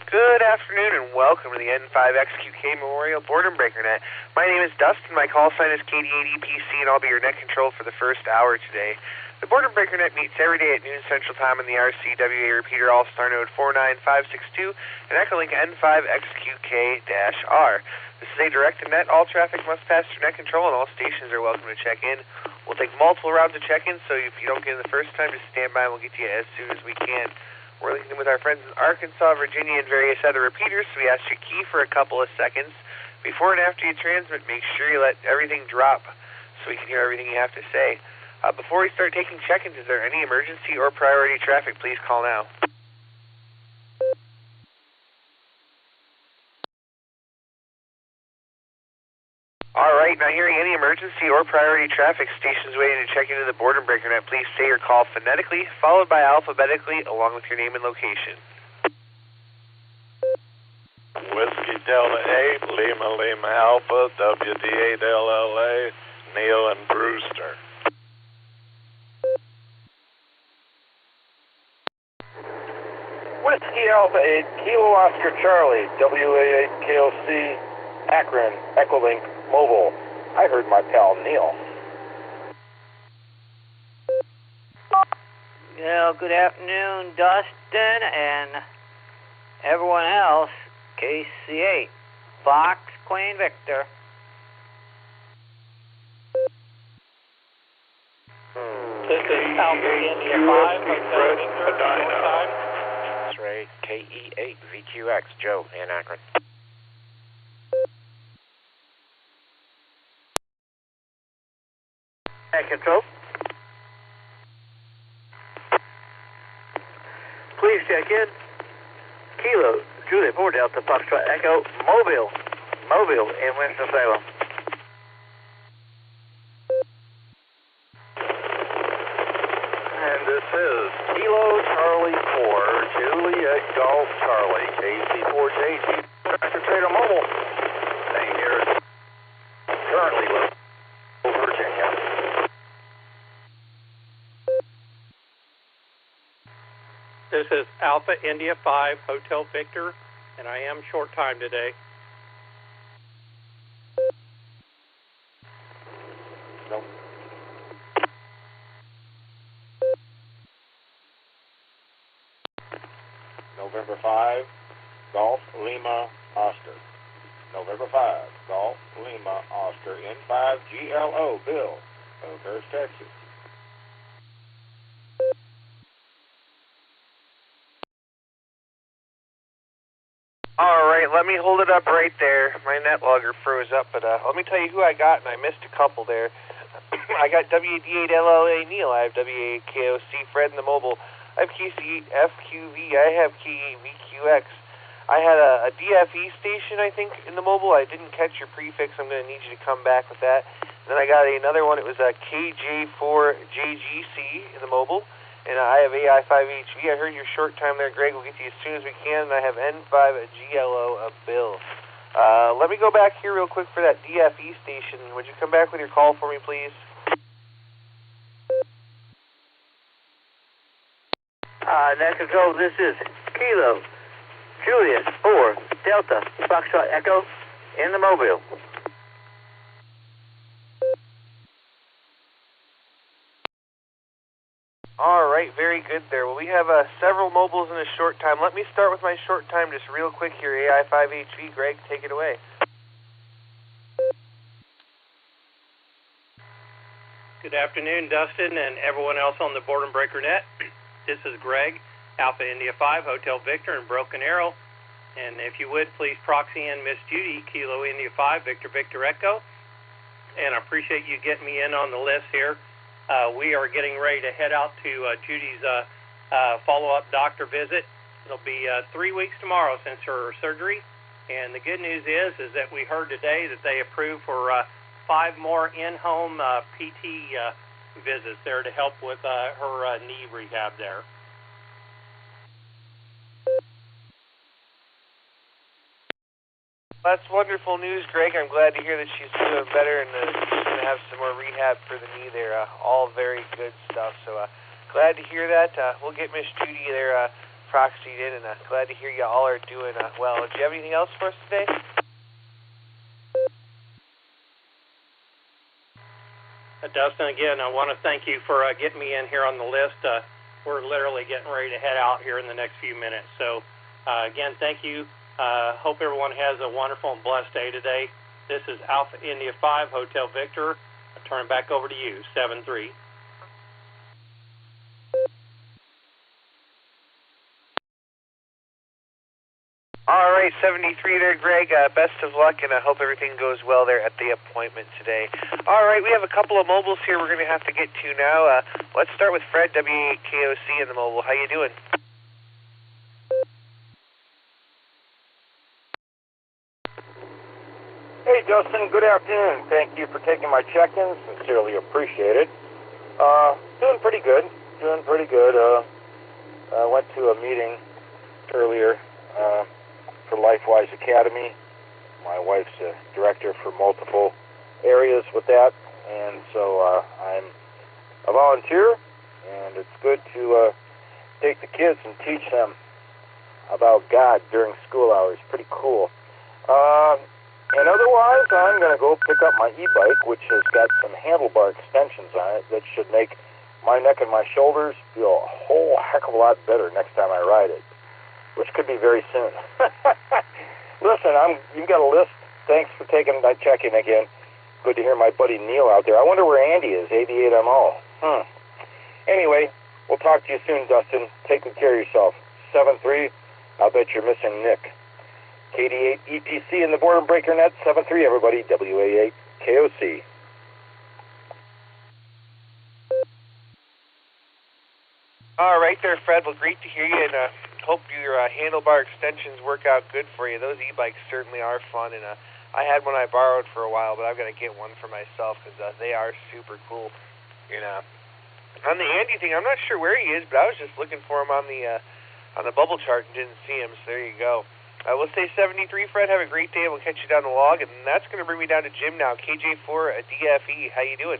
Good afternoon and welcome to the N5XQK Memorial Boredom Breaker Net. My name is Dustin, my call sign is KD8EPC, and I'll be your net control for the first hour today. The Boredom Breaker Net meets every day at noon Central Time on the RCWA repeater Allstar node 49562 and Echolink N5XQK-R. This is a directed net. All traffic must pass through net control and all stations are welcome to check in. We'll take multiple rounds of check-in, so if you don't get in the first time, just stand by and we'll get to you as soon as we can. We're linking with our friends in Arkansas, Virginia, and various other repeaters, so we ask you to key for a couple of seconds. Before and after you transmit, make sure you let everything drop so we can hear everything you have to say. Before we start taking check-ins, is there any emergency or priority traffic? Please call now. All right, not hearing any emergency or priority traffic. Stations waiting to check into the Boredom Breaker Net. Please say your call phonetically, followed by alphabetically, along with your name and location. Whiskey Delta 8, Lima Lima Alpha, WD8LLA, Neil and Brewster. Whiskey Alpha 8, Kilo Oscar Charlie, WA8KOC, Akron, Echolink, Mobile. I heard my pal Neil. Well, good afternoon, Dustin and everyone else. KC8, Fox, Queen Victor. This is Alpha India 5, Hotel Victor, time. X-ray KE8 VQX, Joe in Akron. Control. Please check in. Kilo, Juliet, 4 Delta, Foxtrot, Echo, Mobile in Winston-Salem. And this is Kilo Charlie 4, Juliet Golf Charlie, KC4JG, Tractor Trailer Mobile. Staying here currently with Virginia. This is Alpha India 5, Hotel Victor, and I am short time today. Nope. November 5, Golf Lima Oscar. November 5, Golf Lima Oscar, N5GLO, Bill, Oakhurst, Texas. All right, let me hold it up right there. My NetLogger froze up, but let me tell you who I got, and I missed a couple there. I got WD8LLA Neil. I have WA8KOC Fred in the mobile. I have KC8FQV. I have KE8VQX. I had a DFE station, I think, in the mobile. I didn't catch your prefix. I'm going to need you to come back with that. And then I got another one. It was a KJ4JGC in the mobile. And I have AI5HV. I heard your short time there, Greg. We'll get to you as soon as we can. And I have N5GLO, Bill. Let me go back here real quick for that DFE station. Would you come back with your call for me, please? Net Control, this is Kilo, Juliet, 4, Delta, Foxtrot, Echo, in the Mobile. All right, very good there. Well, we have several mobiles in a short time. Let me start with my short time just real quick here. AI5HV, Greg, take it away. Good afternoon, Dustin, and everyone else on the Boredom Breaker Net. This is Greg, Alpha India 5, Hotel Victor in Broken Arrow. And if you would, please proxy in Miss Judy, Kilo India 5, Victor Victor Echo. And I appreciate you getting me in on the list here. We are getting ready to head out to Judy's follow-up doctor visit. It'll be 3 weeks tomorrow since her surgery. And the good news is that we heard today that they approved for 5 more in-home PT visits there to help with her knee rehab there. That's wonderful news, Greg. I'm glad to hear that she's doing better and she's going to have some more rehab for the knee there. All very good stuff. So glad to hear that. We'll get Miss Judy there proxied in, and glad to hear you all are doing well. Do you have anything else for us today? Dustin, again, I want to thank you for getting me in here on the list. We're literally getting ready to head out here in the next few minutes. So, again, thank you. Hope everyone has a wonderful and blessed day today. This is Alpha India 5, Hotel Victor. I turn it back over to you, 7-3. All right, 73 there, Greg. Best of luck, and I hope everything goes well there at the appointment today. All right, we have a couple of mobiles here we're going to have to get to now. Let's start with Fred, W8KOC in the mobile. How you doing? Hey, Dustin, good afternoon. Thank you for taking my check-in. Sincerely appreciate it. Doing pretty good. I went to a meeting earlier for LifeWise Academy. My wife's a director for multiple areas with that, and so I'm a volunteer, and it's good to take the kids and teach them about God during school hours. Pretty cool. And otherwise, I'm going to go pick up my e-bike, which has got some handlebar extensions on it that should make my neck and my shoulders feel a whole heck of a lot better next time I ride it, which could be very soon. Listen, you've got a list. Thanks for taking my check-in again. Good to hear my buddy Neil out there. I wonder where Andy is, 88MO. Anyway, we'll talk to you soon, Dustin. Take good care of yourself. 7-3, I'll bet you're missing Nick. KD8 EPC in the Boredom Breaker Net, 7-3, everybody, WA8 KOC. All right there, Fred. Well, great to hear you, and hope your handlebar extensions work out good for you. Those e-bikes certainly are fun, and I had one I borrowed for a while, but I've got to get one for myself because they are super cool. You know, on the Andy thing, I'm not sure where he is, but I was just looking for him on the bubble chart and didn't see him, so there you go. We'll say 73, Fred. Have a great day. We'll catch you down the log, and that's going to bring me down to Jim now. KJ4 DFE. How you doing?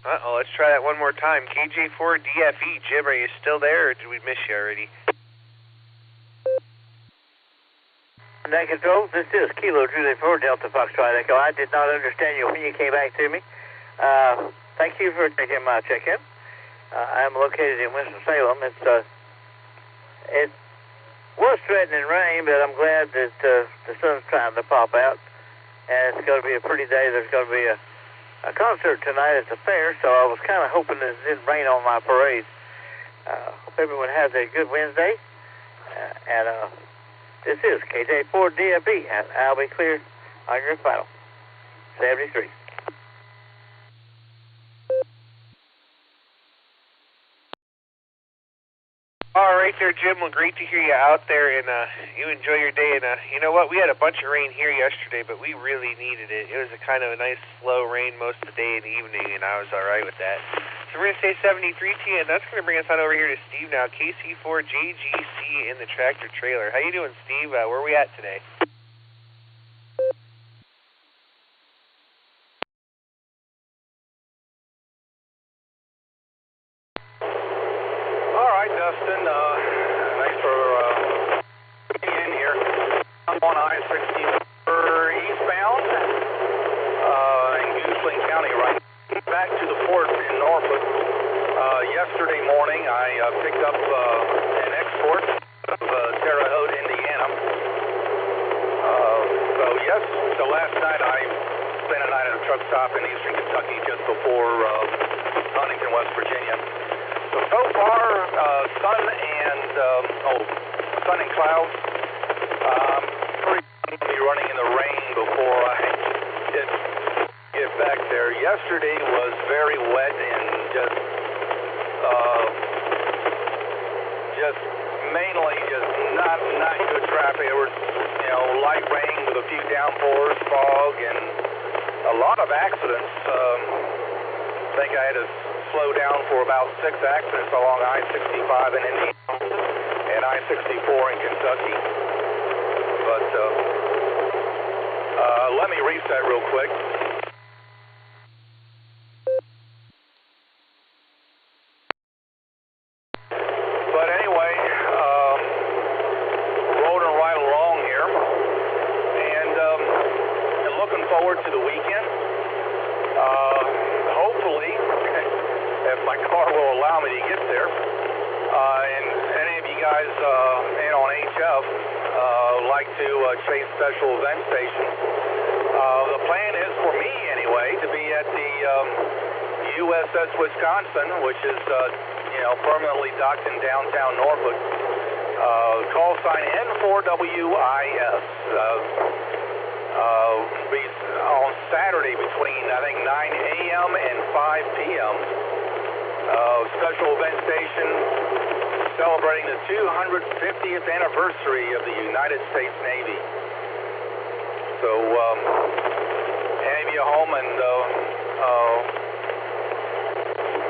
Let's try that one more time. KJ4 DFE. Jim, are you still there, or did we miss you already? Net Control, this is Kilo Juliet 4 Delta Foxtrot Echo. I did not understand you when you came back to me. Thank you for taking my check-in. I'm located in Winston-Salem. It was threatening rain, but I'm glad that the sun's trying to pop out. And it's going to be a pretty day. There's going to be a concert tonight at the fair, so I was kind of hoping that it didn't rain on my parade. Hope everyone has a good Wednesday. This is KJ4 DFE, and I'll be clear on your final. 73. All right there, Jim. Well, great to hear you out there, and you enjoy your day. And you know what? We had a bunch of rain here yesterday, but we really needed it. It was a kind of a nice, slow rain most of the day and evening, and I was all right with that. So we're going to say 73 to you, and that's going to bring us on over here to Steve now. KC4JGC in the tractor trailer. How you doing, Steve? Where are we at today? Dustin, thanks for being in here. I'm on I-64 eastbound in Echolink County right now. Back to the port in Norfolk. Yesterday morning, I picked up an export of Terre Haute, Indiana. So last night I spent a night at a truck stop in eastern Kentucky just before Huntington, West Virginia. So far, sun and clouds. I'm pretty going to be running in the rain before I get back there. Yesterday was very wet and just mainly not good traffic. There was light rain with a few downpours, fog, and a lot of accidents. I think I had to slow down for about 6 accidents along I-65 in Indiana and I-64 in Kentucky. But let me reset real quick. But anyway, rolling right along here, and looking forward to the weekend. Hopefully, if my car will allow me to get there, and any of you guys in on HF like to chase special event stations, the plan is for me anyway to be at the USS Wisconsin, which is permanently docked in downtown Norfolk. Call sign N4WIS. Be on Saturday between I think 9 a.m. and 5 p.m. Special event station celebrating the 250th anniversary of the United States Navy. So any of you home and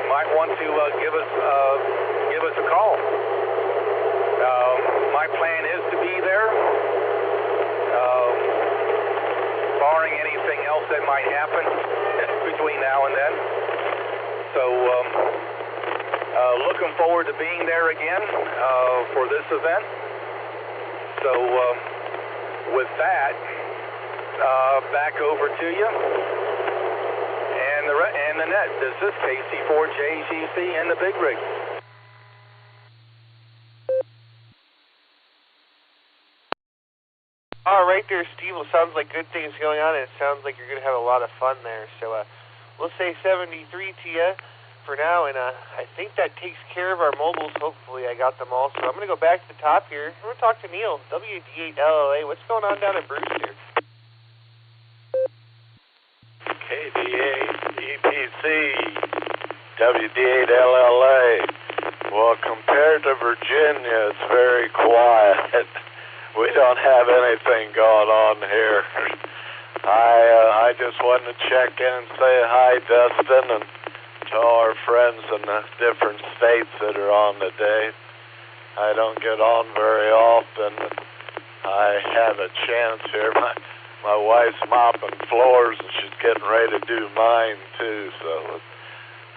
might want to give us a call. My plan is to be there, barring anything else that might happen between now and then. So looking forward to being there again for this event. So with that, back over to you. And the net. This is KC4JGC and the Big Rig. All right there, Steve. Well, sounds like good things going on, and it sounds like you're going to have a lot of fun there. So we'll say 73 to you for now, and I think that takes care of our mobiles. Hopefully I got them all. So I'm going to go back to the top here. I'm going to talk to Neil, WD8LLA. What's going on down in Brewster? KD8 EPC WD8LLA. Well, compared to Virginia, it's very quiet. We don't have anything going on here. I just wanted to check in and say hi, Dustin, and to all our friends in the different states that are on today. I don't get on very often. I have a chance here. My wife's mopping floors, and she's getting ready to do mine, too, so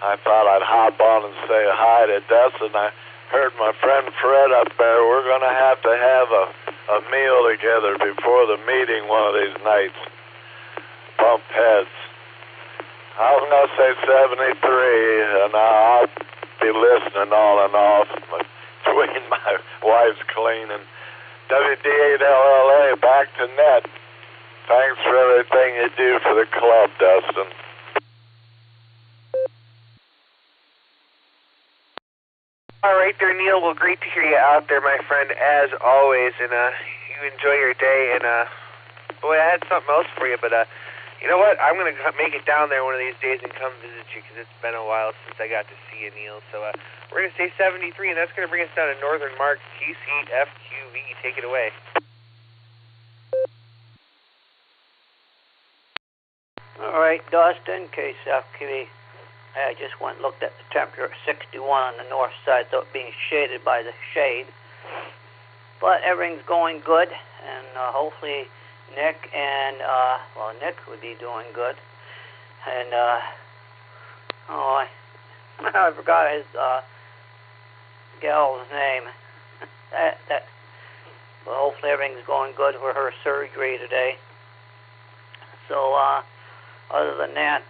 I thought I'd hop on and say hi to Dustin. I heard my friend Fred up there. We're going to have a meal together before the meeting one of these nights. Bump heads. I was going to say 73, and I'll be listening on and off between my wife's cleaning. WD8LLA, back to net. Thanks for everything you do for the club, Dustin. All right there, Neil. Well, great to hear you out there, my friend, as always. And you enjoy your day. And, boy, I had something else for you. But you know what? I'm going to make it down there one of these days and come visit you because it's been a while since I got to see you, Neil. So we're going to say 73, and that's going to bring us down to Northern Mark, KC8FQV. Take it away. All right, Dustin, KC8FQV. I just went and looked at the temperature at 61 on the north side, so it being shaded by the shade. But everything's going good, and hopefully Nick and, Nick would be doing good. And, I forgot his gal's name. Well, hopefully everything's going good for her surgery today. So, other than that,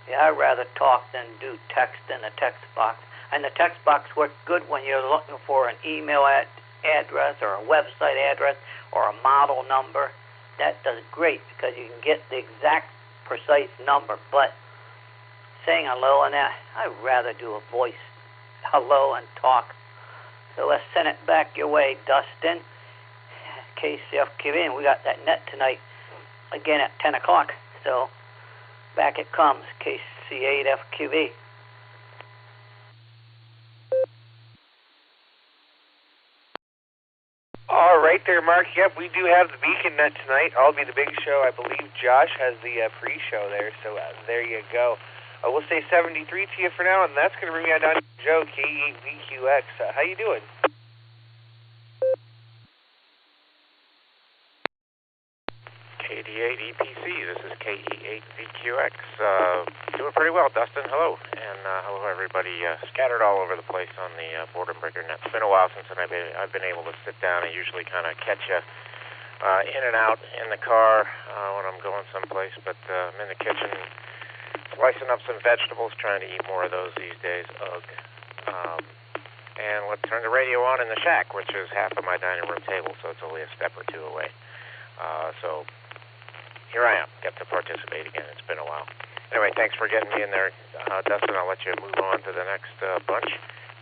yeah, I'd rather talk than do text in the text box. And the text box works good when you're looking for an email address or a website address or a model number. That does great because you can get the exact, precise number. But saying hello and that, I'd rather do a voice hello and talk. So let's send it back your way, Dustin. KCFQV, and we got that net tonight again at 10 o'clock. So back it comes, KC8FQV. All right there, Mark. Yep, we do have the Beacon net tonight. I'll be the big show. I believe Josh has the pre-show there, so there you go. We'll say 73 to you for now, and that's going to bring me down to Joe, K8VQX. How you doing? KD8 EPC. This is KE8VQX. Doing pretty well, Dustin. Hello. And hello, everybody scattered all over the place on the Boredom Breaker net. It's been a while since I've been able to sit down. I usually kind of catch you in and out in the car when I'm going someplace, but I'm in the kitchen slicing up some vegetables, trying to eat more of those these days. Ugh. And let's turn the radio on in the shack, which is half of my dining room table, so it's only a step or two away. So here I am, get to participate again. It's been a while. Anyway, thanks for getting me in there, Dustin. I'll let you move on to the next bunch.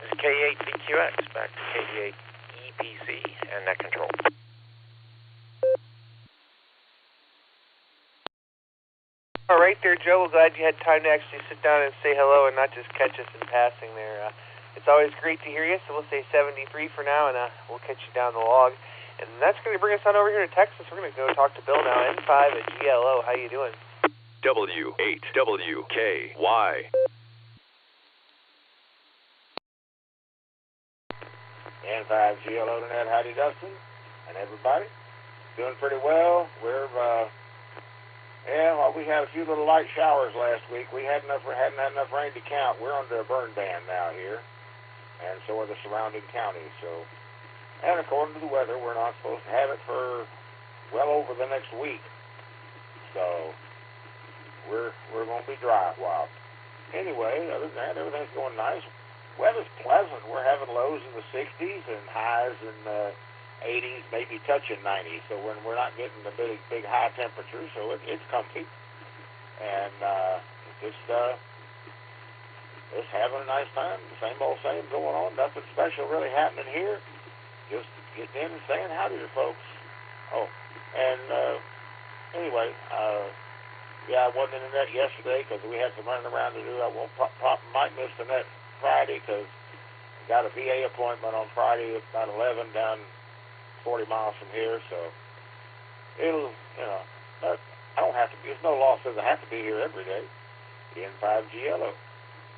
This is K8VQX, back to KD8 EPC and net control. All right there, Joe. We're glad you had time to actually sit down and say hello and not just catch us in passing there. It's always great to hear you, so we'll say 73 for now, and we'll catch you down the log. And that's going to bring us on over here to Texas. We're going to go talk to Bill now, N5 at GLO. How you doing? W8WKY. N5 GLO to net. Howdy, Dustin, and everybody. Doing pretty well. We had a few little light showers last week. We hadn't had enough rain to count. We're under a burn ban now here, and so are the surrounding counties. And according to the weather, we're not supposed to have it for well over the next week. So we're going to be dry a while. Anyway, other than that, everything's going nice. Weather's pleasant. We're having lows in the 60s and highs in the 80s, maybe touching 90s. So we're not getting the big high temperatures, so it's comfy. And just having a nice time. The same old same going on. Nothing special really happening here. Just getting in and saying howdy to folks. Oh, and anyway, I wasn't in the net yesterday because we had some running around to do. I might miss the net Friday because I got a VA appointment on Friday at about 11 down 40 miles from here. So it'll, but I don't have to be. There's no law says I have to be here every day. N5GLO,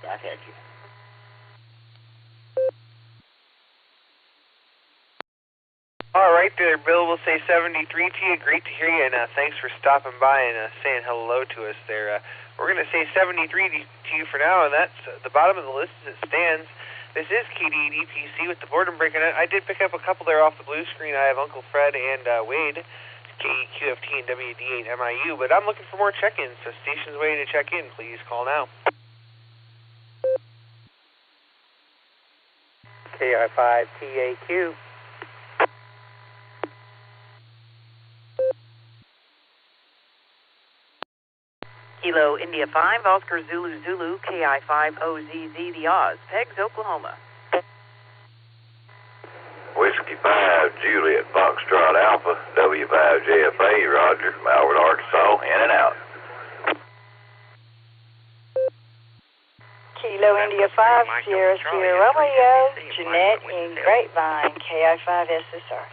back at you. All right there, Bill. We'll say 73 to you. Great to hear you, and thanks for stopping by and saying hello to us there. We're going to say 73 to you for now, and that's the bottom of the list as it stands. This is KD8 EPC with the Boredom Breaker net. I did pick up a couple there off the blue screen. I have Uncle Fred and Wade, KEQFT and WD8MIU, but I'm looking for more check-ins, so stations waiting to check in. Please call now. KI5TAQ. Kilo India 5, Oscar Zulu Zulu, KI5OZZ, the Oz, Pegs, Oklahoma. Whiskey 5, Juliet, Foxtrot Alpha, W5JFA, Roger, Malvern, Arkansas, in and out. Kilo India 5, Sierra Sierra Romeo, Jeanette in Grapevine, KI5SSR.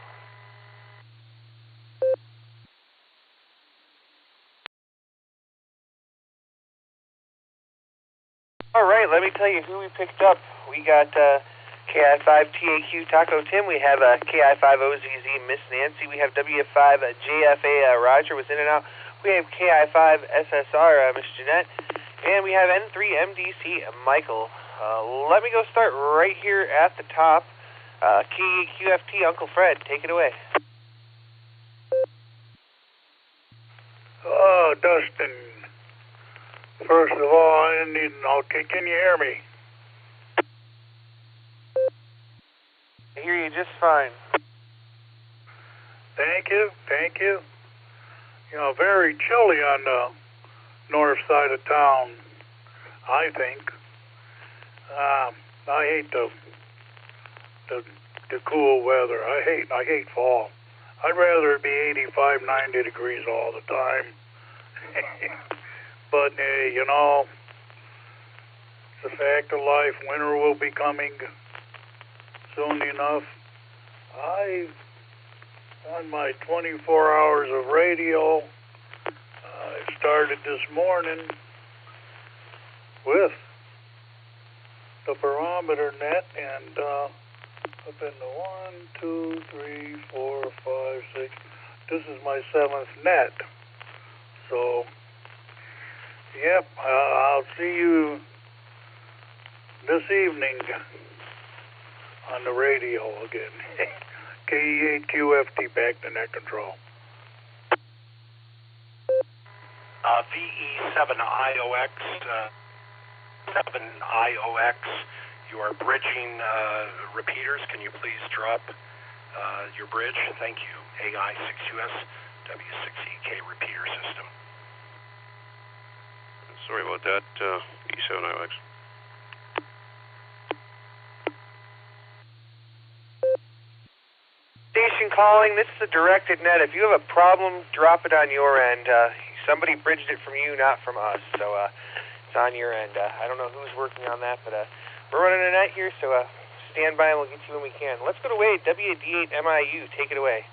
All right, let me tell you who we picked up. We got KI5TAQ Taco Tim. We have KI5OZZ Miss Nancy. We have W5JFA Roger was in and out. We have KI5SSR Miss Jeanette. And we have N3MDC Michael. Let me go start right here at the top. KEQFT Uncle Fred, take it away. Dustin. First of all, I need to know, can you hear me? I hear you just fine. Thank you. Very chilly on the north side of town, I think. I hate the cool weather. I hate fall. I'd rather it be 85, 90 degrees all the time. But, it's a fact of life. Winter will be coming soon enough. On my 24 hours of radio, I started this morning with the barometer net and up in the 1, 2, 3, 4, 5, 6. This is my 7th net. Yep, I'll see you this evening on the radio again. KE8QFT back to net control. VE7IOX, 7IOX, you are bridging repeaters. Can you please drop your bridge? Thank you. AI6US W6EK repeater system. Sorry about that, E7IOX. Station calling, this is a directed net. If you have a problem, drop it on your end. Somebody bridged it from you, not from us, so it's on your end. I don't know who's working on that, but we're running a net here, so stand by and we'll get you when we can. Let's go to Wade, WD8MIU, take it away.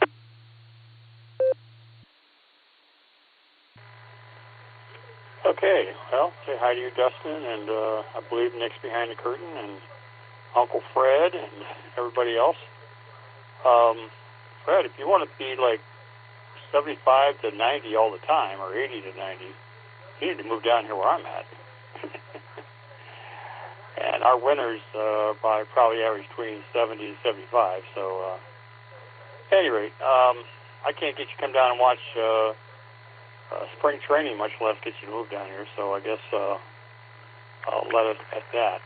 Okay, well, say hi to you, Dustin, and I believe Nick's behind the curtain, and Uncle Fred, and everybody else. Fred, if you want to be like 75 to 90 all the time, or 80 to 90, you need to move down here where I'm at. And our winters by probably average between 70 to 75, so at any rate, I can't get you to come down and watch spring training, much less get you to move down here, so I guess I'll let it at that.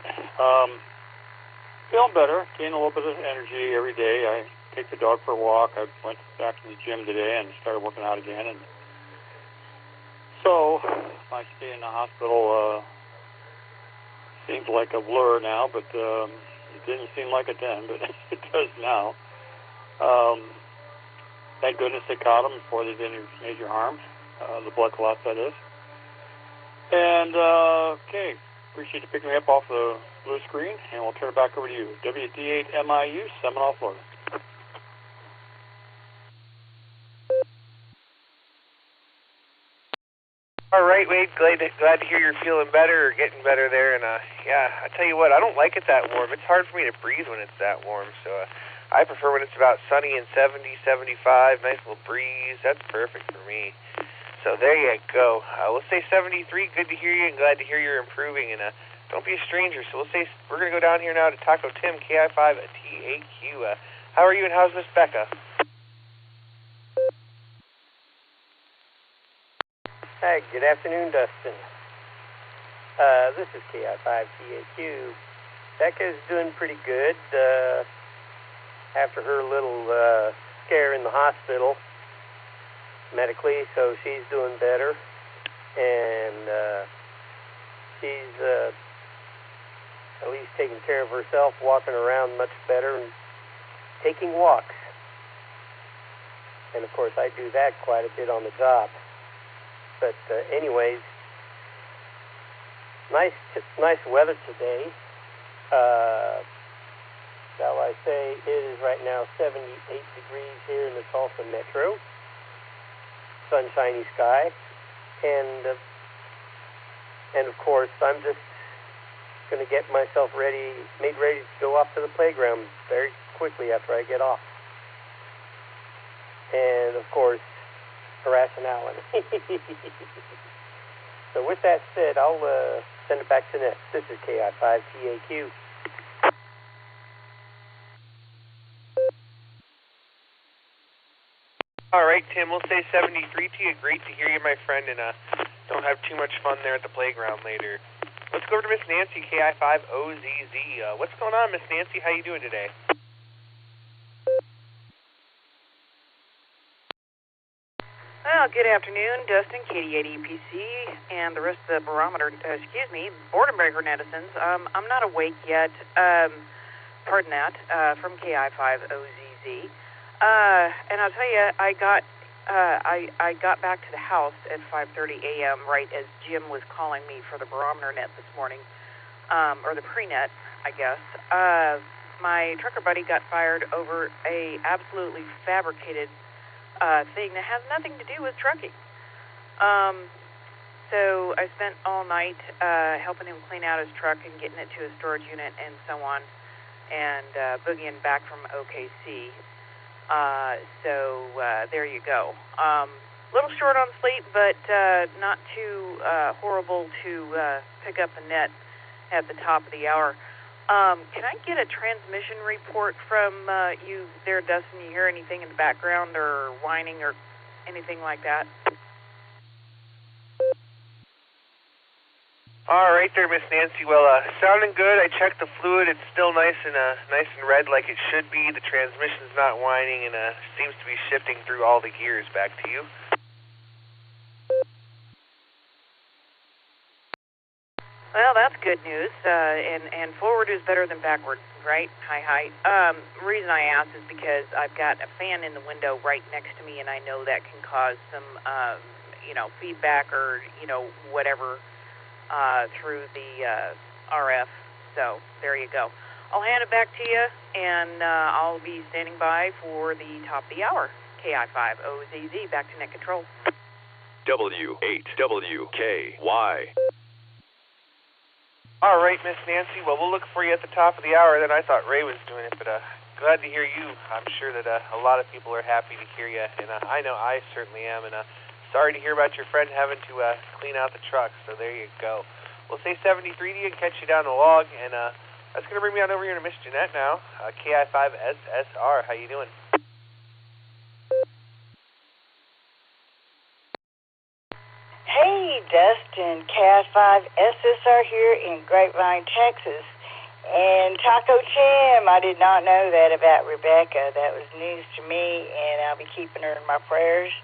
Feeling better, gaining a little bit of energy every day. I take the dog for a walk. I went back to the gym today and started working out again. And so my stay in the hospital seems like a blur now, but it didn't seem like it then, but it does now. Thank goodness they caught them before they did any major harm, the blood clots, that is. And, okay, appreciate you picking me up off the blue screen, and we'll turn it back over to you. WD8MIU, Seminole, Florida. All right, Wade, glad to hear you're feeling better or getting better there. And, yeah, I tell you what, I don't like it that warm. It's hard for me to breathe when it's that warm. So I prefer when it's about sunny and 70, 75, nice little breeze. That's perfect for me. So there you go. We'll say 73, good to hear you and glad to hear you're improving. And don't be a stranger. So we'll say we're going to go down here now to Taco Tim, KI5TAQ. How are you and how's Miss Becca? Hi, good afternoon, Dustin. This is KI5TAQ. Becca's doing pretty good after her little scare in the hospital medically, so she's doing better. And she's at least taking care of herself, walking around much better, and taking walks. And, of course, I do that quite a bit on the job. But anyways, nice weather today. Shall I say, it is right now 78 degrees here in the Tulsa Metro. Sunshiny sky. And of course, I'm just going to get myself made ready to go off to the playground very quickly after I get off. And of course, harassing Alan. So with that said, I'll send it back to Net. This is KI5TAQ. All right, Tim, we'll say 73 to you. Great to hear you, my friend, and don't have too much fun there at the playground later. Let's go over to Miss Nancy, KI5OZZ. What's going on, Miss Nancy? How you doing today? Well, good afternoon, Dustin, KD8EPC, and the rest of the barometer, Boredom Breaker netizens. I'm not awake yet, pardon that, from KI5OZZ. And I'll tell you, I got back to the house at 5:30 a.m. right as Jim was calling me for the barometer net this morning, or the pre-net, I guess. My trucker buddy got fired over a absolutely fabricated thing that has nothing to do with trucking. So I spent all night helping him clean out his truck and getting it to his storage unit and so on, and boogieing back from OKC. So there you go. A little short on sleep, but not too horrible to pick up the net at the top of the hour. Can I get a transmission report from you there, Dustin? You hear anything in the background or whining or anything like that? All right there, Miss Nancy. Well, sounding good. I checked the fluid. It's still nice and red like it should be. The transmission's not whining and seems to be shifting through all the gears. Back to you. Well, that's good news. And forward is better than backward, right? Hi. The reason I ask is because I've got a fan in the window right next to me, and I know that can cause some, feedback or whatever. Through the RF. So there you go. I'll hand it back to you, and I'll be standing by for the top of the hour. KI5OZZ, back to net control. W8WKY. All right, Miss Nancy. Well, we'll look for you at the top of the hour. Then I thought Ray was doing it, but glad to hear you. I'm sure that a lot of people are happy to hear you, and I know I certainly am. And sorry to hear about your friend having to clean out the truck, so there you go. We'll say 73D and catch you down the log, and that's going to bring me on over here to Miss Jeanette now. KI5SSR, how you doing? Hey, Dustin, KI5SSR here in Grapevine, Texas. And Taco Chim, I did not know that about Rebecca. That was news to me, and I'll be keeping her in my prayers.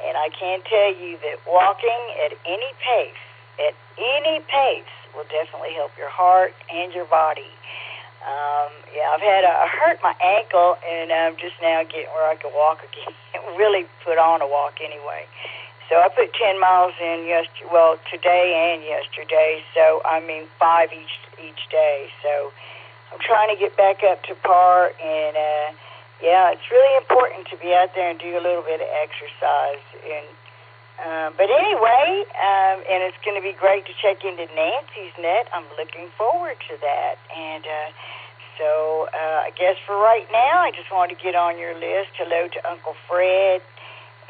And I can tell you that walking at any pace, will definitely help your heart and your body. I hurt my ankle, and I'm just now getting where I can walk again. Really put on a walk anyway. So I put 10 miles in today and yesterday. So 5 each day. So I'm trying to get back up to par, and it's really important to be out there and do a little bit of exercise. But anyway, and it's going to be great to check into Nancy's net. I'm looking forward to that. And so I guess for right now, I just want to get on your list. Hello to Uncle Fred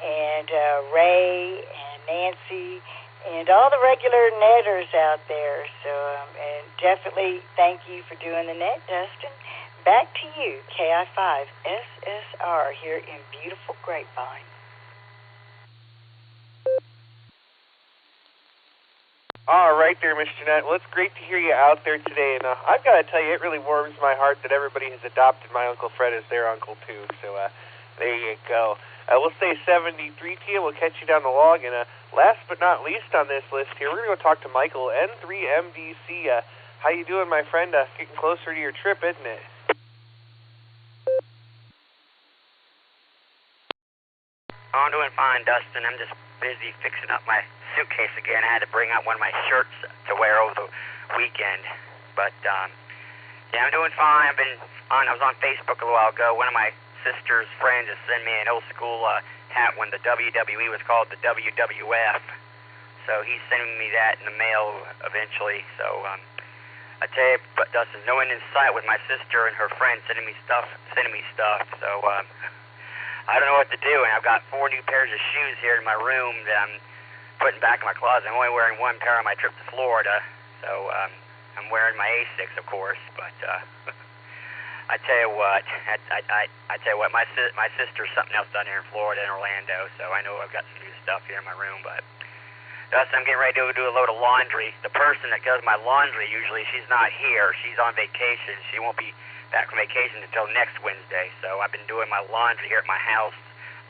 and Ray and Nancy and all the regular netters out there. So, and definitely thank you for doing the net, Dustin. Back to you, KI5SSR here in beautiful Grapevine. All right there, Miss Jeanette. Well, it's great to hear you out there today. And I've got to tell you, it really warms my heart that everybody has adopted my Uncle Fred as their uncle, too. So there you go. We'll say 73 to you. We'll catch you down the log. And last but not least on this list here, we're going to go talk to Michael, N3MDC. How you doing, my friend? Getting closer to your trip, isn't it? Oh, I'm doing fine, Dustin. I'm just busy fixing up my suitcase again. I had to bring out one of my shirts to wear over the weekend. But, I'm doing fine. I was on Facebook a little while ago. One of my sister's friends has sent me an old school hat when the WWE was called the WWF. So he's sending me that in the mail eventually. So, I tell you, but Dustin, no one in sight with my sister and her friend sending me stuff. So, I don't know what to do, and I've got 4 new pairs of shoes here in my room that I'm putting back in my closet. I'm only wearing 1 pair on my trip to Florida, so I'm wearing my Asics, of course. But I tell you what, my sister's something else down here in Florida, in Orlando. So I know I've got some new stuff here in my room. But Dustin, I'm getting ready to do a load of laundry. The person that does my laundry usually, she's not here. She's on vacation. She won't be back from vacation until next Wednesday. So I've been doing my laundry here at my house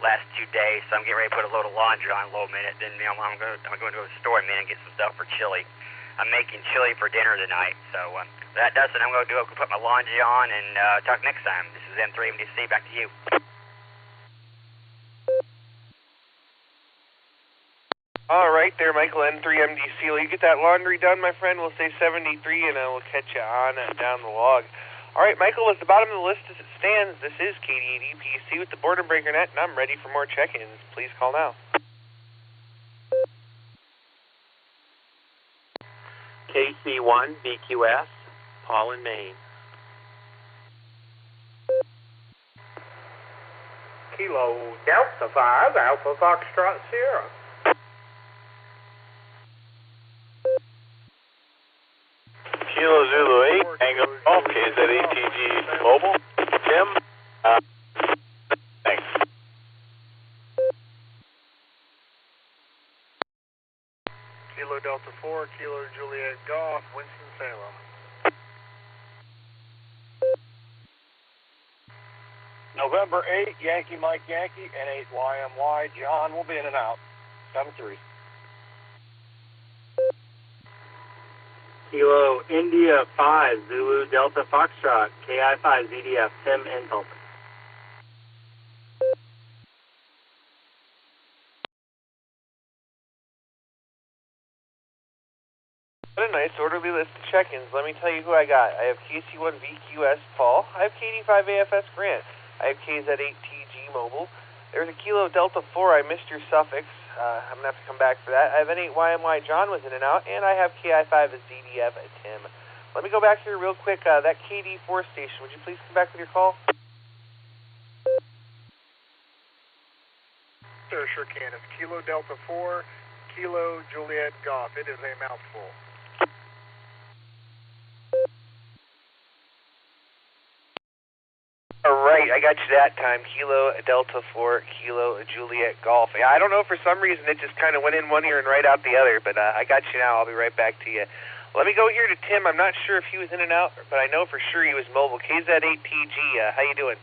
last 2 days. So I'm getting ready to put a load of laundry on in a little minute. Then I'm going to go to the store and get some stuff for chili. I'm making chili for dinner tonight. So that does it. I'm going to put my laundry on and talk next time. This is N3MDC. Back to you. All right there, Michael, N3MDC. Will you get that laundry done, my friend? We'll say 73, and we'll catch you on down the log. All right, Michael, at the bottom of the list as it stands, this is KD8EPC with the Boredom Breaker Net, and I'm ready for more check-ins. Please call now. KC1BQS, Paul in Maine. Kilo Delta 5, Alpha Foxtrot Sierra. Kilo Zulu 8, Tango Golf, KZATG Mobile. Tim, thanks. Kilo Delta 4, Kilo Juliet Golf, Winston-Salem. November 8, Yankee Mike Yankee, and 8 YMY. John will be in and out. 7-3. Kilo India 5, Zulu Delta Foxtrot, KI5 ZDF, Tim in Tulsa. What a nice orderly list of check-ins. Let me tell you who I got. I have KC1 VQS Paul. I have KD5 AFS Grant. I have KZ8TG Mobile. There's a Kilo Delta 4. I missed your suffix. I'm going to have to come back for that. I have N8 YMY John was in and out, and I have KI5 as ZDF at Tim. Let me go back here real quick. That KD4 station, would you please come back with your call? Sir, sure can. It's Kilo Delta 4, Kilo Juliet Golf. It is a mouthful. All right, I got you that time. Kilo Delta 4, Kilo Juliet Golf. Yeah, I don't know, for some reason it just kind of went in one ear and right out the other, but I got you now. I'll be right back to you. Let me go here to Tim. I'm not sure if he was in and out, but I know for sure he was mobile. KZ8TG, how you doing?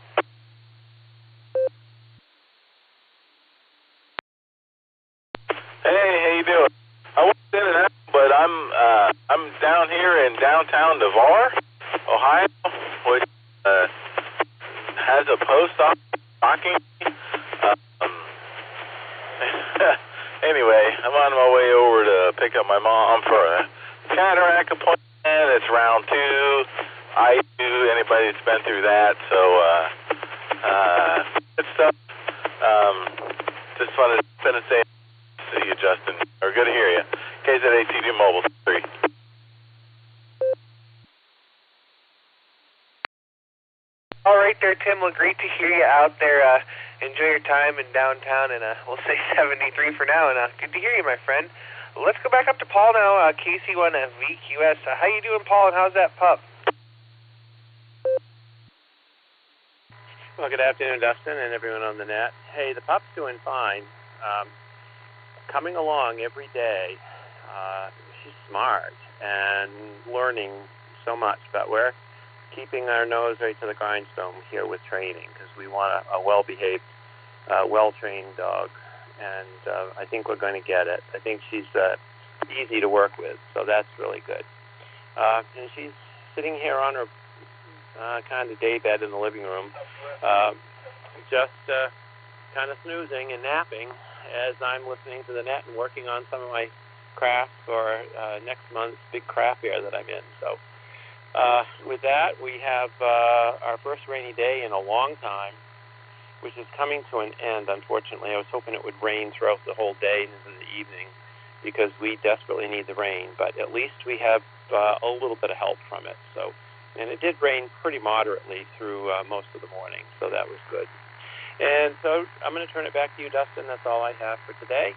Hey, how you doing? I was in and out, but I'm down here in downtown Navarre, Ohio, which has a post office knocking. Anyway, I'm on my way over to pick up my mom for a cataract appointment. It's round 2. I do. Anybody that's been through that, so good stuff. Just wanted to say to you, Justin, or good to hear you. KZATG Mobile 3. All right there, Tim. Well, great to hear you out there. Enjoy your time in downtown, and we'll say 73 for now, and good to hear you, my friend. Let's go back up to Paul now, KC1 VQS. How you doing, Paul, and how's that pup? Well, good afternoon, Dustin, and everyone on the net. Hey, the pup's doing fine. Coming along every day. She's smart and learning so much, but we're keeping our nose right to the grindstone here with training because we want a well-behaved, well-trained dog, and I think we're going to get it. I think she's easy to work with, so that's really good. And she's sitting here on her kind of day bed in the living room, just kind of snoozing and napping as I'm listening to the net and working on some of my crafts for next month's big craft fair that I'm in. So with that, we have our first rainy day in a long time, which is coming to an end, unfortunately. I was hoping it would rain throughout the whole day and into the evening because we desperately need the rain, but at least we have a little bit of help from it. So, and it did rain pretty moderately through most of the morning, so that was good. And so I'm going to turn it back to you, Dustin. That's all I have for today,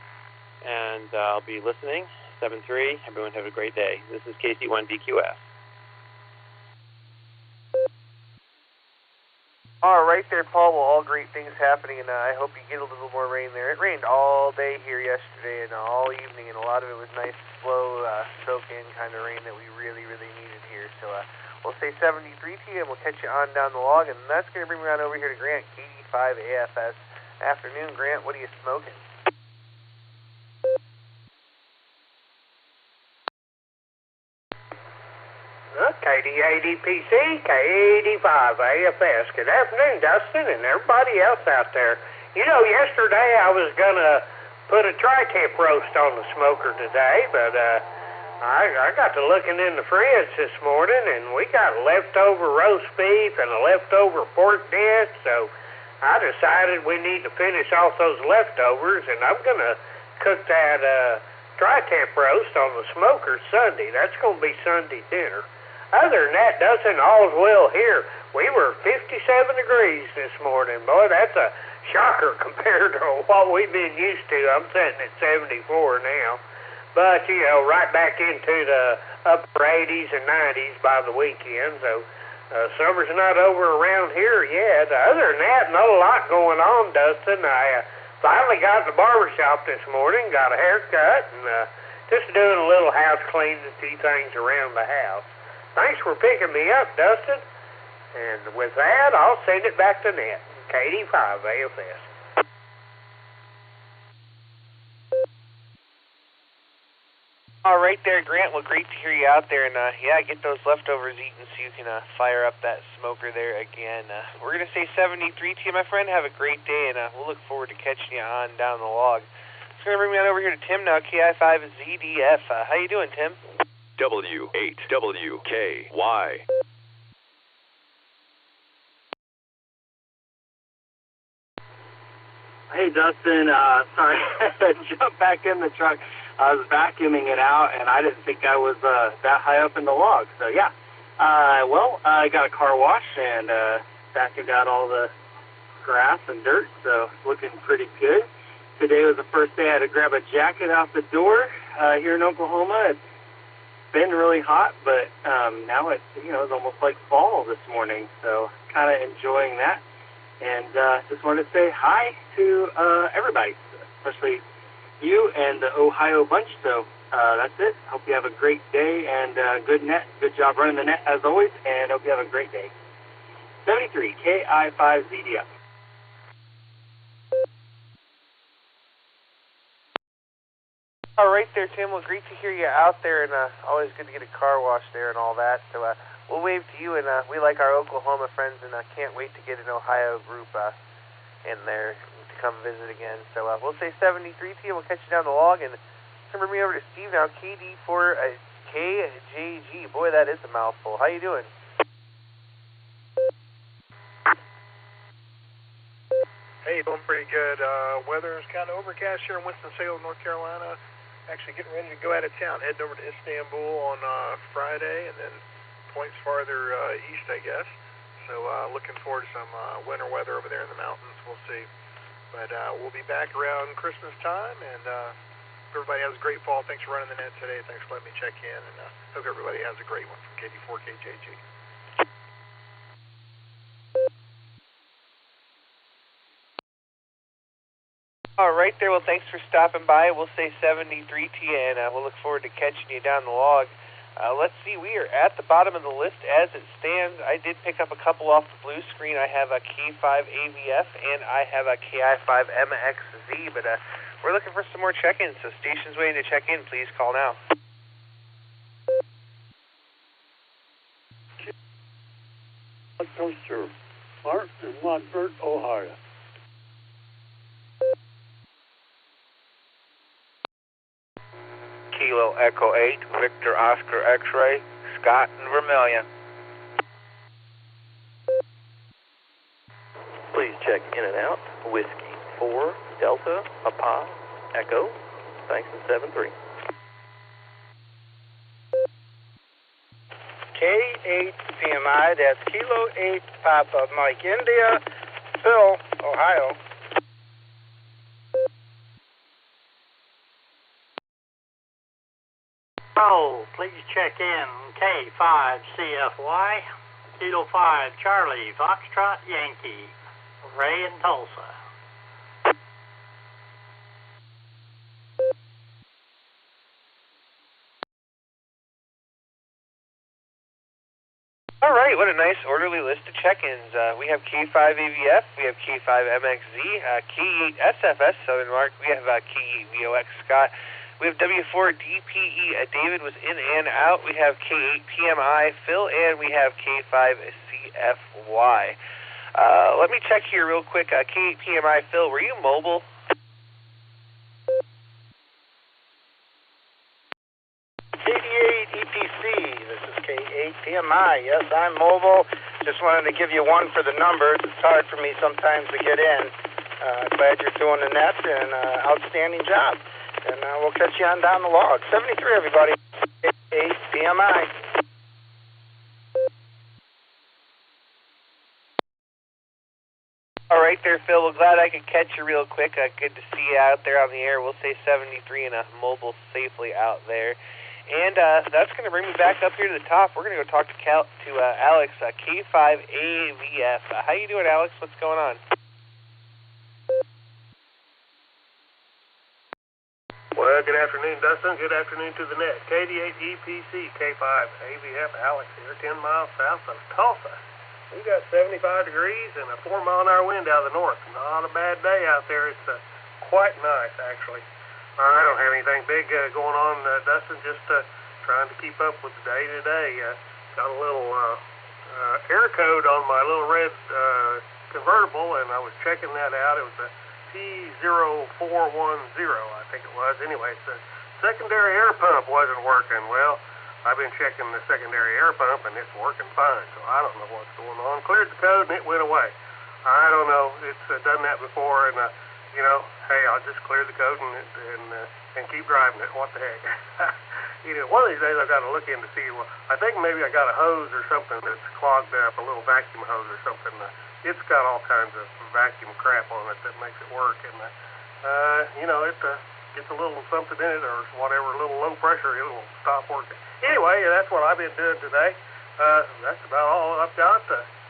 and I'll be listening. 7-3. Everyone have a great day. This is KC1 VQS. All right there, Paul. Well, all great things happening, and I hope you get a little more rain there. It rained all day here yesterday and all evening, and a lot of it was nice, slow, soak-in kind of rain that we really, really needed here. So we'll say 73 to you, and we'll catch you on down the log, and that's going to bring me on over here to Grant, KD5 AFS. Afternoon, Grant. What are you smoking? KD8PC, K85 AFS. Good afternoon, Dustin, and everybody else out there. You know, yesterday I was going to put a tri-tip roast on the smoker today, but I got to looking in the fridge this morning, and we got leftover roast beef and a leftover pork dish, so I decided we need to finish off those leftovers, and I'm going to cook that tri-tip roast on the smoker Sunday. That's going to be Sunday dinner. Other than that, Dustin, all's well here. We were 57 degrees this morning. Boy, that's a shocker compared to what we've been used to. I'm sitting at 74 now. But, you know, right back into the upper 80s and 90s by the weekend. So summer's not over around here yet. Other than that, not a lot going on, Dustin. I finally got to the barbershop this morning, got a haircut, and just doing a little house cleaning, a few things around the house. Thanks for picking me up, Dustin. And with that, I'll send it back to Net. KD5 AFS. All right there, Grant. Well, great to hear you out there. And, yeah, get those leftovers eaten so you can fire up that smoker there again. We're going to say 73 to you, my friend. Have a great day, and we'll look forward to catching you on down the log. It's going to bring me on over here to Tim now, KI5ZDF. How you doing, Tim? W8WKY. Hey, Dustin. Sorry, I jumped back in the truck. I was vacuuming it out, and I didn't think I was that high up in the log. So, yeah. Well, I got a car wash and vacuumed out all the grass and dirt, so it's looking pretty good. Today was the first day I had to grab a jacket out the door here in Oklahoma. It's been really hot, but now it's, you know, it's almost like fall this morning, so kind of enjoying that. And just wanted to say hi to everybody, especially you and the Ohio bunch. So that's it. Hope you have a great day and good net. Good job running the net as always, and hope you have a great day. 73 KI5ZDF. All right there, Tim. Well, great to hear you out there, and always good to get a car wash there and all that. So we'll wave to you, and we like our Oklahoma friends, and can't wait to get an Ohio group in there to come visit again. So we'll say 73 to you. We'll catch you down the log, and bring me over to Steve now, KD4KJG. Boy, that is a mouthful. How you doing? Hey, doing pretty good. Weather is kind of overcast here in Winston-Salem, North Carolina. Actually getting ready to go out of town, heading over to Istanbul on Friday, and then points farther east, I guess. So looking forward to some winter weather over there in the mountains. We'll see. But we'll be back around Christmas time, and everybody has a great fall. Thanks for running the net today. Thanks for letting me check in, and hope everybody has a great one from KD4KJG. All right there. Well, thanks for stopping by. We'll say 73 to you, and we'll look forward to catching you down the log. Let's see. We are at the bottom of the list as it stands. I did pick up a couple off the blue screen. I have a K5 AVF, and I have a KI5 MXZ, but we're looking for some more check-ins, so stations waiting to check in. Please call now. Toaster, Mark in Watford, Ohio. Kilo Echo 8, Victor Oscar X-Ray, Scott and Vermilion. Please check in and out. Whiskey 4, Delta, Papa, Echo. Thanks, and 73. K8 PMI, that's Kilo 8 Papa Mike India, Phil, Ohio. Oh, please check in K5CFY, Kilo 5 Charlie, Foxtrot Yankee, Ray in Tulsa. All right, what a nice orderly list of check-ins. We have K5 AVF, we have K5 MXZ, K8 SFS Southern Mark, we have K8 VOX Scott, we have W4 DPE, David was in and out, we have K8 PMI Phil, and we have K5 CFY. Let me check here real quick. K8 PMI Phil, were you mobile? This is K8 PMI. Yes, I'm mobile. Just wanted to give you one for the numbers. It's hard for me sometimes to get in. Glad you're doing the net, and outstanding job. And we'll catch you on down the log. 73, everybody. K8 PMI. All right there, Phil. Well, glad I could catch you real quick. Good to see you out there on the air. We'll say 73 and a mobile safely out there. And that's going to bring me back up here to the top. We're going to go talk to Alex, K5AVF. How you doing, Alex? What's going on? Well, good afternoon, Dustin. Good afternoon to the net. KD8EPC, K5AVF, Alex here, 10 miles south of Tulsa. We got 75 degrees and a 4-mile-an-hour wind out of the north. Not a bad day out there. It's quite nice, actually. I don't have anything big going on, Dustin, just trying to keep up with the day-to-day. Got a little air code on my little red convertible, and I was checking that out. It was a P0410, I think it was. Anyway, the secondary air pump wasn't working. Well, I've been checking the secondary air pump, and it's working fine, so I don't know what's going on. Cleared the code, and it went away. I don't know. It's done that before, and, hey, I'll just clear the code and keep driving it. What the heck? One of these days I've got to look in to see. Well, I think maybe I got a hose or something that's clogged up, a little vacuum hose or something. It's got all kinds of vacuum crap on it that makes it work, and it gets a little something in it or whatever, a little low pressure, it'll stop working. Anyway, that's what I've been doing today. That's about all I've got.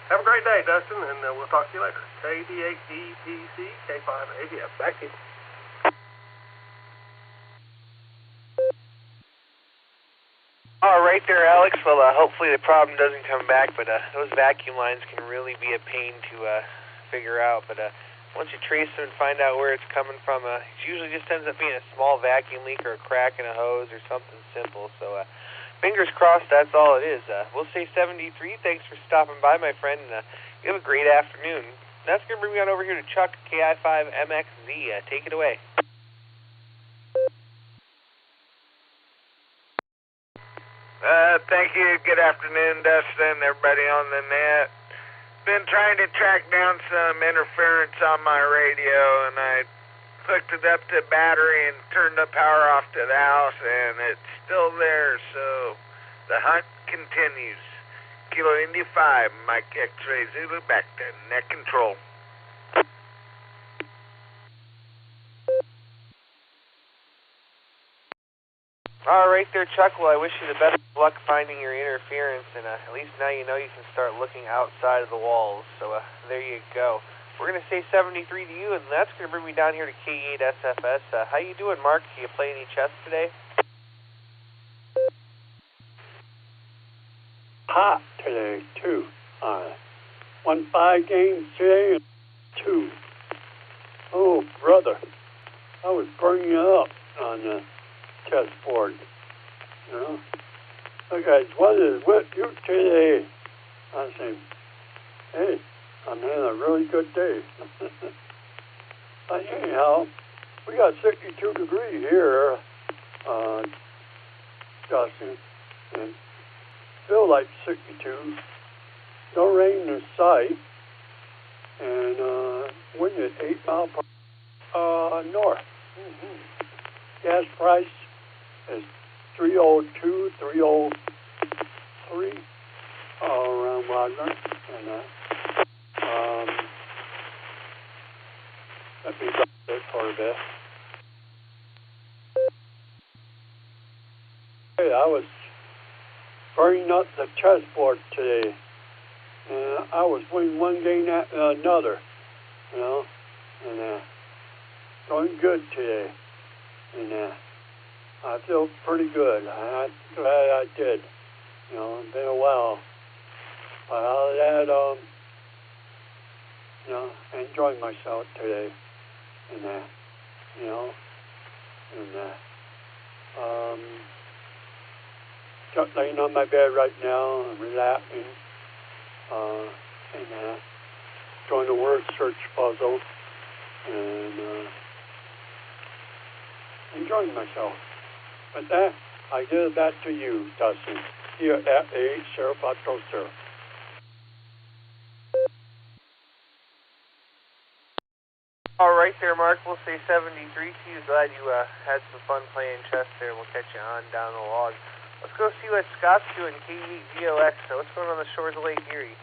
Have a great day, Dustin, and we'll talk to you later. KD8EPC, K5AVF. Back to you. All right there, Alex. Well, hopefully the problem doesn't come back, but those vacuum lines can really be a pain to figure out. But once you trace them and find out where it's coming from, it usually just ends up being a small vacuum leak or a crack in a hose or something simple. So fingers crossed, that's all it is. We'll say 73. Thanks for stopping by, my friend, and you have a great afternoon. That's going to bring me on over here to Chuck, KI5MXZ. Take it away. Thank you. Good afternoon, Dustin, everybody on the net. Been trying to track down some interference on my radio, and I hooked it up to battery and turned the power off to the house, and it's still there, so the hunt continues. Kilo Indy 5, Mike X-Ray Zulu, back to net control. All right there, Chuck. Well, I wish you the best of luck finding your interference, and at least now you know you can start looking outside of the walls. So there you go. We're going to say 73 to you, and that's going to bring me down here to K8SFS. How you doing, Mark? Do you play any chess today? Hot today, too. Won 5 games today and 2. Oh, brother. I was burning up on the chessboard. Okay, what is with you today? I say, hey, I'm having a really good day. Anyhow, we got 62 degrees here, Dustin, and feel like 62. No rain in sight, and wind at 8 miles per north. Gas price is 302, 303 around Wagner, and let me drop it for a bit. Hey, I was burning up the chessboard today, and I was winning one game after another, and going good today, and I feel pretty good. I'm glad I did. It's been a while. But out of that, I enjoyed myself today, and just laying on my bed right now, and relaxing, and doing the word search puzzle, and enjoying myself. With that, I give it back to you, Dustin, here at A. Sheriff Sir. All right there, Mark. We'll say 73 to you. Glad you had some fun playing chess there. We'll catch you on down the log. Let's go see what Scott's doing, K8GOX. So what's going on the shores of Lake Erie?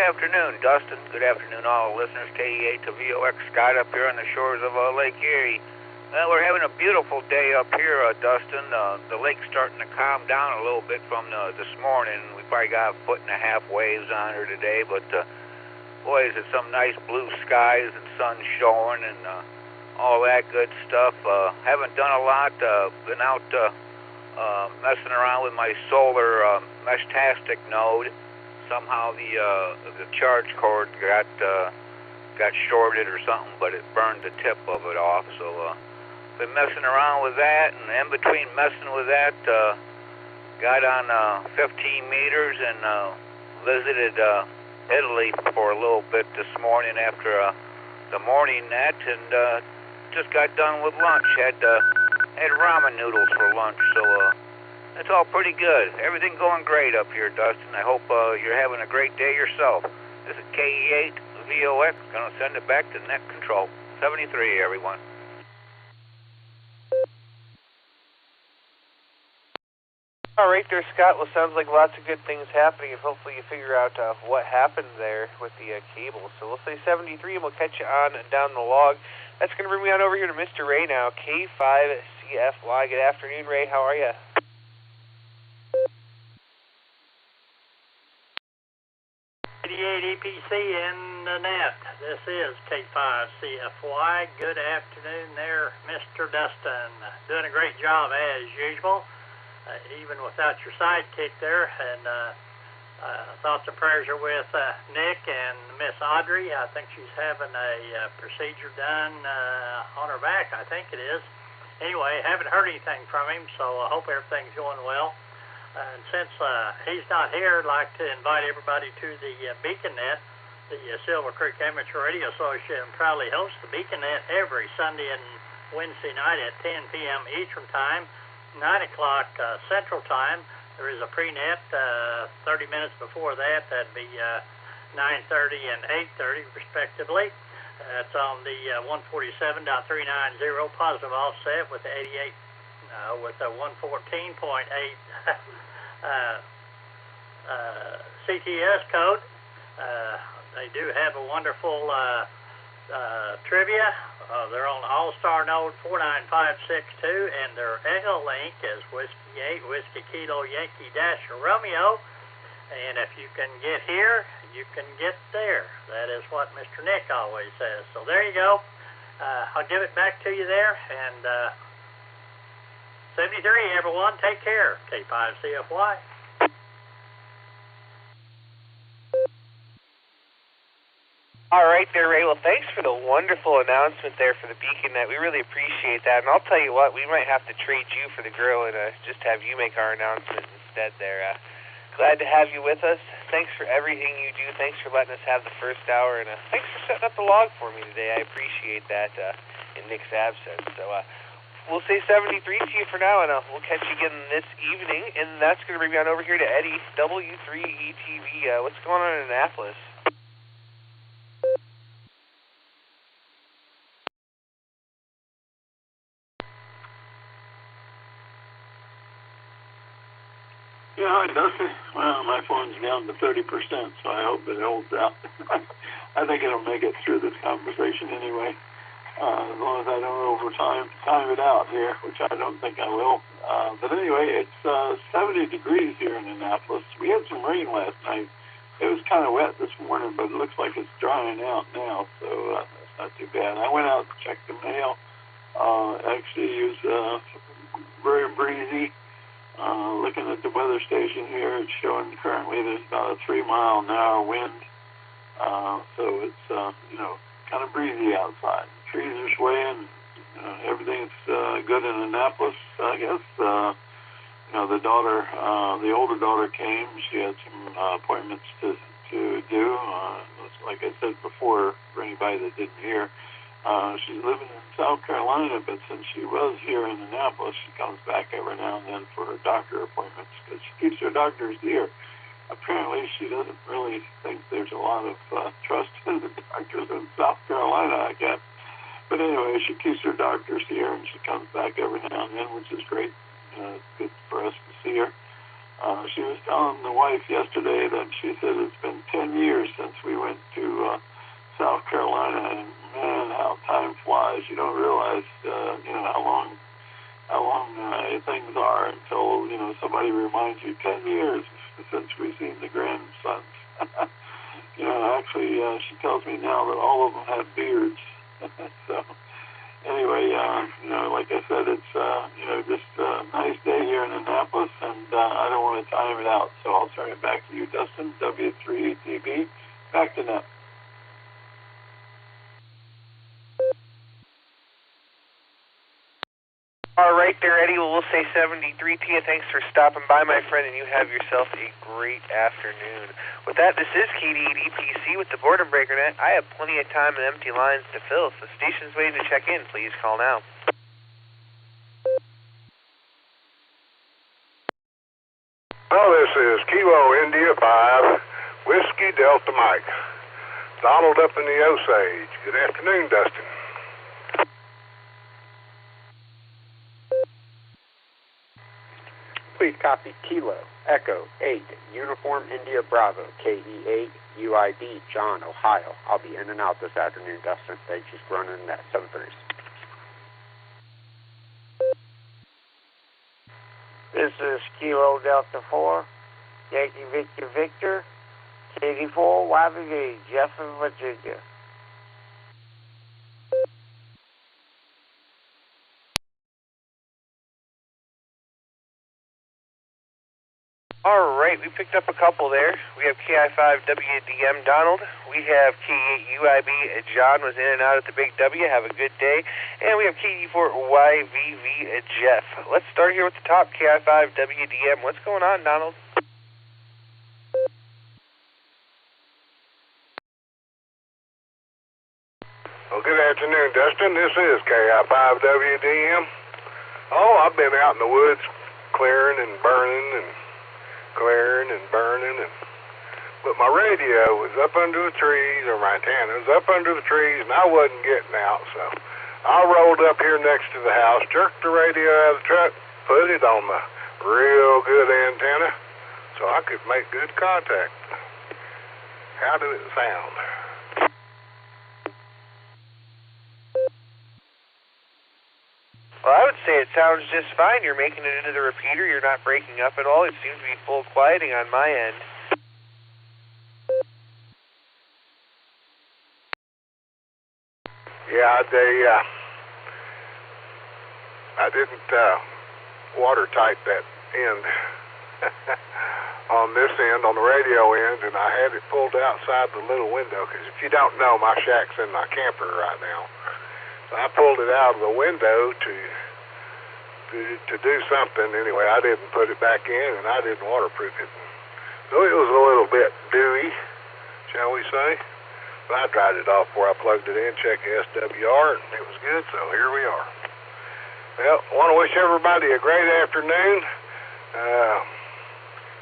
afternoon, Dustin. Good afternoon, all listeners. KE8 to VOX Scott up here on the shores of Lake Erie. We're having a beautiful day up here, Dustin. The lake's starting to calm down a little bit from this morning. We probably got 1.5 foot waves on her today, but boy, is it some nice blue skies and sun showing and all that good stuff. Haven't done a lot. Been out messing around with my solar Meshtastic node. Somehow the charge cord got shorted or something, but it burned the tip of it off. So been messing around with that, and in between messing with that, got on 15 meters and visited Italy for a little bit this morning after the morning net, and just got done with lunch. Had ramen noodles for lunch, so it's all pretty good. Everything going great up here, Dustin. I hope you're having a great day yourself. This is KE8 VOX. Gonna send it back to net control. 73, everyone. All right there, Scott. Well, sounds like lots of good things happening, and hopefully you figure out what happened there with the cable. So we'll say 73, and we'll catch you on down the log. That's going to bring me on over here to Mr. Ray now, K5CFY. Good afternoon, Ray. How are you? EPC in the net. This is K5CFY. Good afternoon there, Mr. Dustin. Doing a great job as usual, even without your sidekick there. And thoughts and prayers are with Nick and Miss Audrey. I think she's having a procedure done on her back, I think it is. Anyway, haven't heard anything from him, so I hope everything's going well. And since he's not here, I'd like to invite everybody to the BeaconNet. The Silver Creek Amateur Radio Association proudly hosts the BeaconNet every Sunday and Wednesday night at 10 p.m. Eastern Time, 9 o'clock Central Time. There is a pre-net 30 minutes before that. That'd be 9:30 and 8:30, respectively. It's on the 147.390 positive offset with the 88, with the 114.8 CTS code. They do have a wonderful trivia. They're on Allstar node 49562, and their Echolink is Whiskey 8, Whiskey Kilo Yankee Dash Romeo. And if you can get here, you can get there. That is what Mr. Nick always says. So there you go. I'll give it back to you there. And 73, everyone. Take care. K5CFY. All right there, Ray. Well, thanks for the wonderful announcement there for the BeaconNet. We really appreciate that. And I'll tell you what, we might have to trade you for the girl and just have you make our announcement instead there. Glad to have you with us. Thanks for everything you do. Thanks for letting us have the first hour. And thanks for setting up the log for me today. I appreciate that in Nick's absence. So we'll say 73 to you for now, and we'll catch you again this evening. And that's going to bring me on over here to Eddie, W3ETV. What's going on in Annapolis? Yeah, hi, Dustin. Well, my phone's down to 30%, so I hope it holds out. I think it'll make it through this conversation anyway, as long as I don't time it out here, which I don't think I will. But anyway, it's 70 degrees here in Annapolis. We had some rain last night. It was kind of wet this morning, but it looks like it's drying out now, so that's not too bad. I went out and checked the mail. Actually, it was very breezy. Looking at the weather station here, it's showing currently there's about a 3-mile-an-hour wind. So it's, kind of breezy outside. Trees are swaying. Everything's good in Annapolis, I guess. The older daughter came. She had some appointments to do. Like I said before, for anybody that didn't hear, she's living in South Carolina, but since she was here in Annapolis, she comes back every now and then for her doctor appointments because she keeps her doctors dear. Apparently, she doesn't really think there's a lot of trust in the doctors in South Carolina, I guess. But anyway, she keeps her doctors here, and she comes back every now and then, which is great. It's good for us to see her. She was telling the wife yesterday that she said it's been 10 years since we went to South Carolina, and man, how time flies. You don't realize, how long things are until, somebody reminds you 10 years since we've seen the grandsons. Actually, she tells me now that all of them have beards. So, anyway, like I said, it's, just a nice day here in Annapolis, and I don't want to time it out, so I'll turn it back to you, Dustin, W3TB. Back to net. All right there, Eddie. Well, we'll say 73 to you. Thanks for stopping by, my friend, and you have yourself a great afternoon. With that, this is KD8EPC with the Boredom Breaker Net. I have plenty of time and empty lines to fill, so station's waiting to check in. Please call now. Well, this is Kilo India 5, Whiskey Delta Mike. Donald up in the Osage. Good afternoon, Dustin. Please copy Kilo, Echo 8, Uniform India Bravo, KE8, UID, John, Ohio. I'll be in and out this afternoon, Dustin. Thanks for running that 730s. This is Kilo Delta 4, Yankee Victor Victor, KD4, YVV, Jefferson, Virginia. All right, we picked up a couple there. We have KI5WDM Donald. We have K8UIB John was in and out at the Big W. Have a good day. And we have KD4YVV Jeff. Let's start here with the top, KI5WDM. What's going on, Donald? Well, good afternoon, Dustin. This is KI5WDM. Oh, I've been out in the woods clearing and burning and but my radio was up under the trees, or my antenna was up under the trees, and I wasn't getting out, so I rolled up here next to the house, jerked the radio out of the truck, put it on the real good antenna so I could make good contact. How did it sound? Well, I would say it sounds just fine. You're making it into the repeater. You're not breaking up at all. It seems to be full quieting on my end. Yeah, I didn't watertight that end on this end, on the radio end, and I had it pulled outside the little window, because if you don't know, my shack's in my camper right now. So I pulled it out of the window to do something. Anyway, I didn't put it back in, and I didn't waterproof it. So it was a little bit dewy, shall we say. But I dried it off before I plugged it in, checked the SWR, and it was good, so here we are. Well, I want to wish everybody a great afternoon.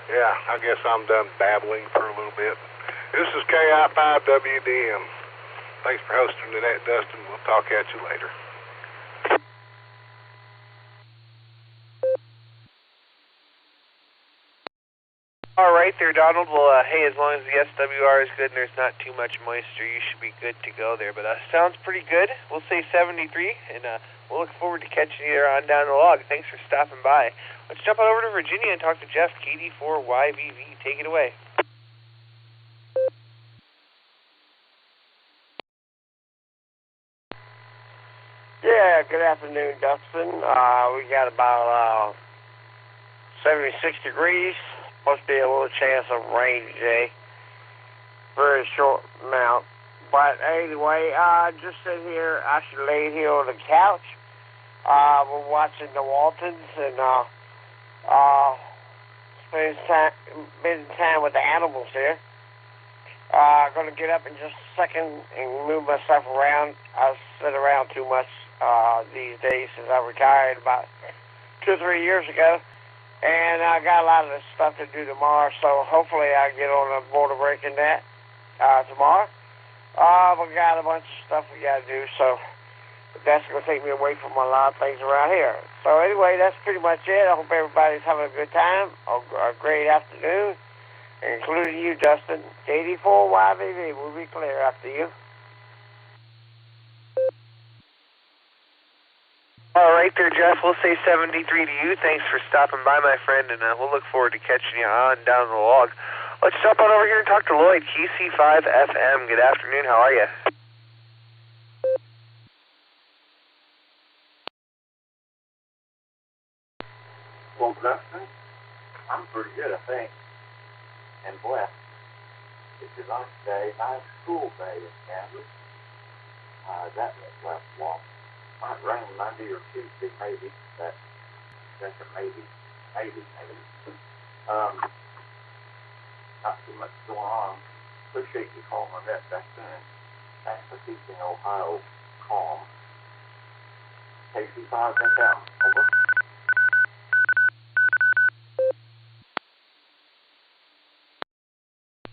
Yeah, I guess I'm done babbling for a little bit. This is KI5WDM. Thanks for hosting tonight, Dustin. We'll talk at you later. All right there, Donald. Well, hey, as long as the SWR is good and there's not too much moisture, you should be good to go there. But sounds pretty good. We'll say 73, and we'll look forward to catching you on down the log. Thanks for stopping by. Let's jump on over to Virginia and talk to Jeff, KD4YVV. Take it away. Yeah, good afternoon, Dustin. We got about 76 degrees. Must be a little chance of rain today. Very short amount. But anyway, just sitting here, actually laying here on the couch. We're watching the Waltons and spending time with the animals here. Going to get up in just a second and move myself around. I sit around too much these days since I retired about 2 or 3 years ago. And I got a lot of stuff to do tomorrow, so hopefully I get on a Boredom Breaker Net tomorrow. We got a bunch of stuff we got to do, so that's going to take me away from a lot of things around here. So anyway, that's pretty much it. I hope everybody's having a good time, a great afternoon, including you, Dustin. 84YVV, we'll be clear after you. All right there, Jeff. We'll say 73 to you. Thanks for stopping by, my friend, and we'll look forward to catching you on down the log. Let's jump on over here and talk to Lloyd, KC5 FM. Good afternoon. How are you? Well, Dustin, I'm pretty good, I think, and blessed. It's a nice day, nice school day in Kansas. That makes last long. Might rain Monday or Tuesday, maybe. That's a maybe. Not too much going on. Appreciate you calling on that, Dustin. Thanks for keeping Ohio calm. KC5 FM, over.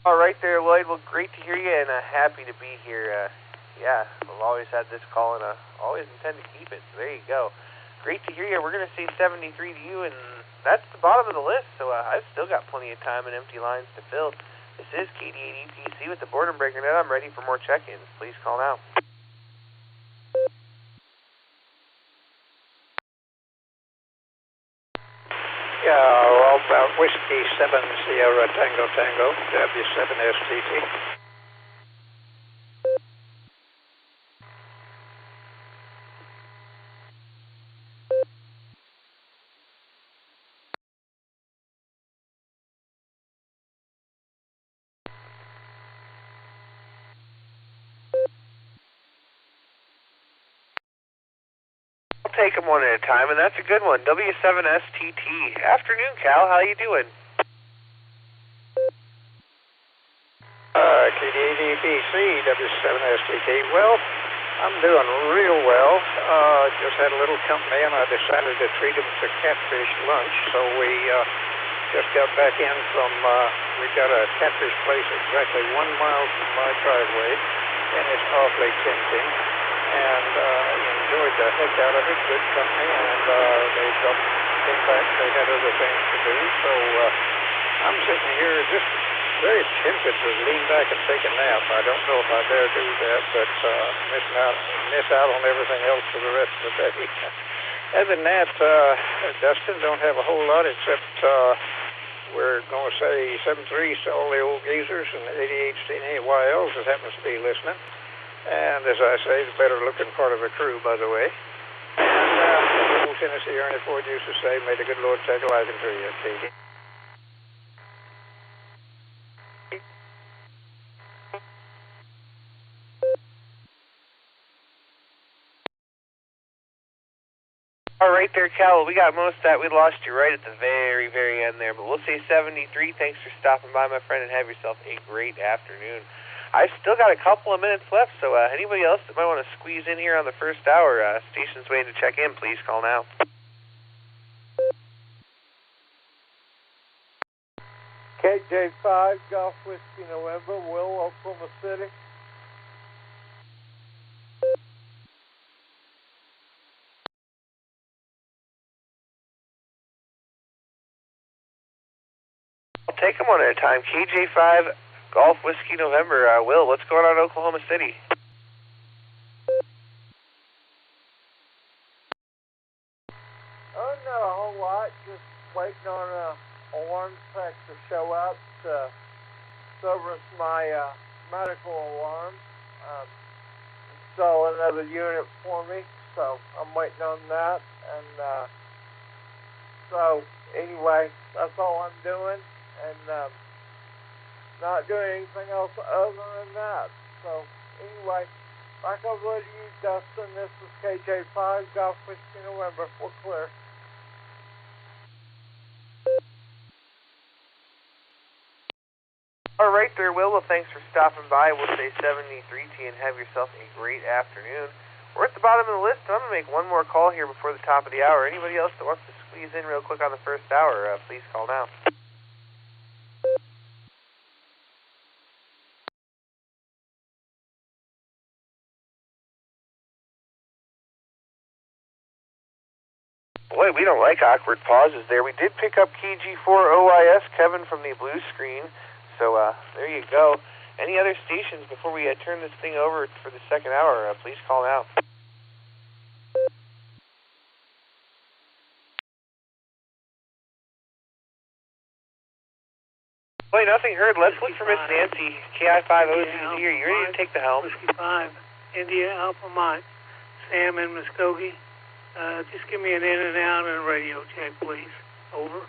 All right there, Lloyd. Well, great to hear you, and happy to be here. Yeah, I've always had this call, and always intend to keep it. So there you go. Great to hear you. We're going to say 73 to you, and that's the bottom of the list. So I've still got plenty of time and empty lines to fill. This is KD8EPC with the Boredom Breaker Net. I'm ready for more check-ins. Please call now. Yeah, all about Whiskey 7 Sierra Tango Tango, W7STT. Take them one at a time, and that's a good one. W7STT. Afternoon, Cal. How you doing? KD8EPC, W7STT. Well, I'm doing real well. Just had a little company, and I decided to treat them to catfish lunch. So we just got back in from, we've got a catfish place exactly 1 mile from my driveway, and it's awfully tempting. And enjoyed the heck out of it. Good company, and they came back. They had other things to do, so I'm sitting here just very tempted to lean back and take a nap. I don't know if I dare do that, but miss out on everything else for the rest of the day. Other than that, Dustin, don't have a whole lot except we're going to say 73 to all the old geezers and 88 to any YLs that happens to be listening. And as I say, the better looking part of a crew, by the way. And old Tennessee Ernie Ford used to say, may the good Lord take a liking to you, Katie. All right there, Cal. We got most of that. We lost you right at the very, very end there. But we'll say 73. Thanks for stopping by, my friend, and have yourself a great afternoon. I've still got a couple of minutes left, so anybody else that might want to squeeze in here on the first hour, station's waiting to check in, please call now. KJ5, Golf Whiskey November, Will, Oklahoma City. I'll take them one at a time. KJ5, Golf Whiskey November. Will, what's going on in Oklahoma City? Oh, not a whole lot. Just waiting on alarm tech to show up to service my medical alarm. Install another unit for me, so I'm waiting on that. And so anyway, that's all I'm doing, and not doing anything else other than that. So anyway, back over to you, Dustin. This is KJ5, Golf Whiskey November. We're clear. All right there, Will. Well, thanks for stopping by. We'll say 73 to you and have yourself a great afternoon. We're at the bottom of the list, and I'm going to make one more call here before the top of the hour. Anybody else that wants to squeeze in real quick on the first hour, please call now. Boy, we don't like awkward pauses there. We did pick up key G4 OIS, Kevin from the blue screen. So there you go. Any other stations before we turn this thing over for the second hour? Please call now. Boy, nothing heard. Let's look for Miss Nancy, KI5OZZ. Are you ready to take the helm? Whiskey 5, India Alpha Mike, Sam in Muskogee. Just give me an in and out and a radio check, please. Over.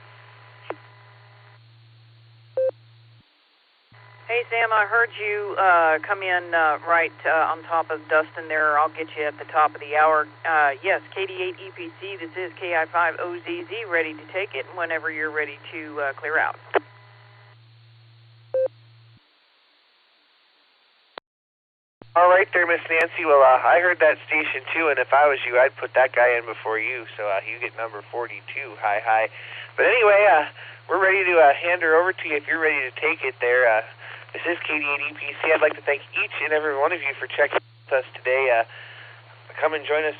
Hey, Sam, I heard you come in right on top of Dustin there. I'll get you at the top of the hour. Yes, KD8 EPC, this is KI5OZZ, ready to take it whenever you're ready to clear out. All right there, Miss Nancy. Well, I heard that station too, and if I was you, I'd put that guy in before you, so you get number 42. Hi. But anyway, we're ready to hand her over to you if you're ready to take it there. This is KD8 EPC. I'd like to thank each and every one of you for checking with us today. Come and join us.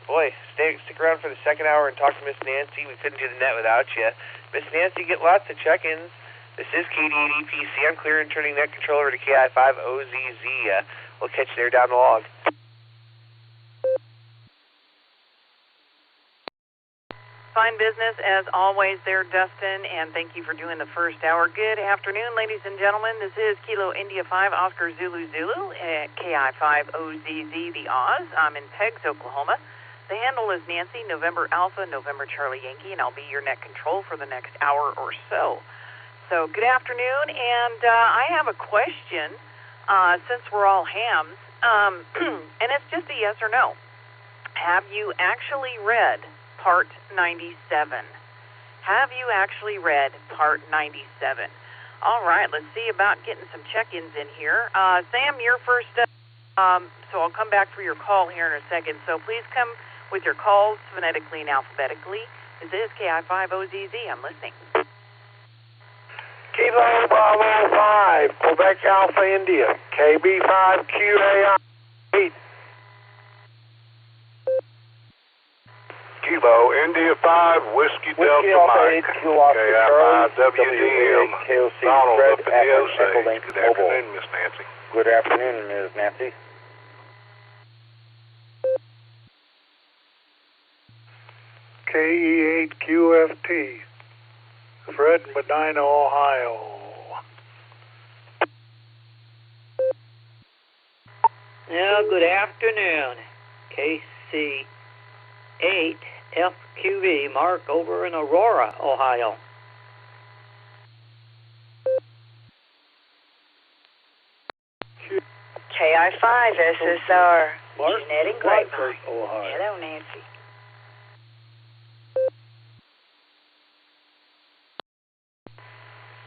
Boy, stick around for the second hour and talk to Miss Nancy. We couldn't do the net without you. Miss Nancy, get lots of check-ins. This is KD8 EPC. I'm clearing turning net control over to KI5OZZ. We'll catch you there down the log. Fine business as always there, Dustin, and thank you for doing the first hour. Good afternoon, ladies and gentlemen. This is Kilo India 5 Oscar Zulu at KI5OZZ, the Oz. I'm in Peggs, Oklahoma. The handle is Nancy, November Alpha, November Charlie Yankee, and I'll be your net control for the next hour or so. So good afternoon, and I have a question. Since we're all hams, and it's just a yes or no. Have you actually read Part 97? Have you actually read Part 97? All right, let's see about getting some check-ins in here. Sam, you're first up, so I'll come back for your call here in a second. So please come with your calls phonetically and alphabetically. This is KI5OZZ. I'm listening. Kilo Bravo 5, Quebec Alpha India, KB5QAI 8. Kilo India 5, Whiskey Delta Mike, KI5WDM, Donald up in the Osage. Good afternoon, Miss Nancy. Good afternoon, Ms. Nancy. KE8QFT, Fred, Medina, Ohio. Now, good afternoon. KC8FQV, Mark over in Aurora, Ohio. KI5SSR, Genetic Grapevine. Ohio. Hello, Nancy.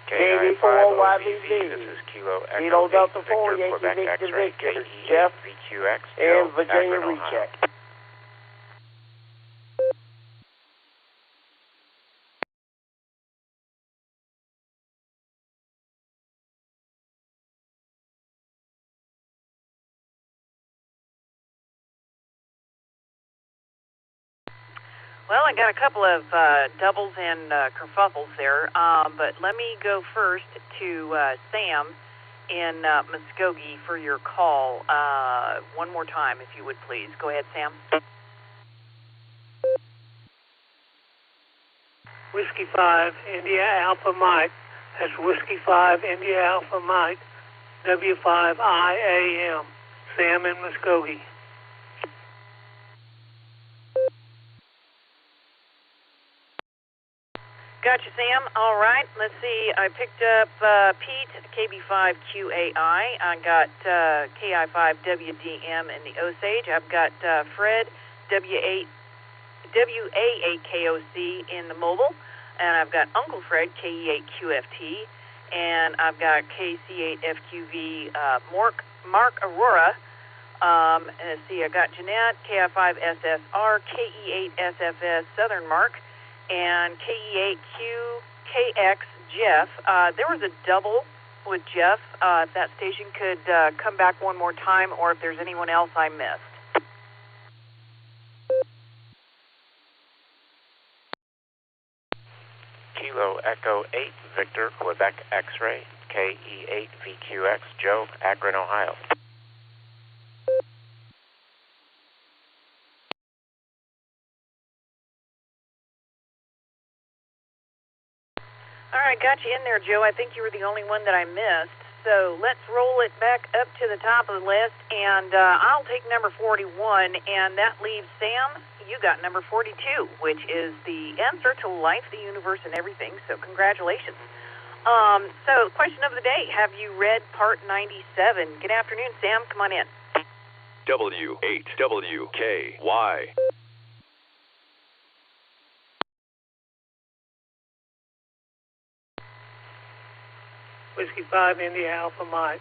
KI5OZZ, this is Kilo Echo 8, Victor, Quebec X-Ray, Jeff KE3QX, and Virginia Akron, Ohio. Recheck. Well, I got a couple of doubles and kerfuffles there, but let me go first to Sam in Muskogee for your call. One more time, if you would please. Go ahead, Sam. Whiskey 5, India Alpha Mike. That's Whiskey 5, India Alpha Mike, W5IAM, Sam in Muskogee. Gotcha, Sam. All right. Let's see. I picked up Pete, KB5QAI. I got KI5WDM in the Osage. I've got Fred, WA8KOC in the Mobile. And I've got Uncle Fred, KE8QFT. And I've got KC8FQV, Mark Aurora. And let's see. I got Jeanette, KI5SSR, KE8SFS, Southern Mark. And KE8QKX Jeff. There was a double with Jeff. If that station could come back one more time, or if there's anyone else I missed. Kilo Echo 8 Victor Quebec X-Ray KE8VQX Joe, Akron, Ohio. All right, got you in there, Joe. I think you were the only one that I missed. So let's roll it back up to the top of the list, and I'll take number 41, and that leaves Sam. You got number 42, which is the answer to life, the universe, and everything. So congratulations. So question of the day, have you read part 97? Good afternoon, Sam. Come on in. W8WKY. Whiskey 5 India Alpha Mike.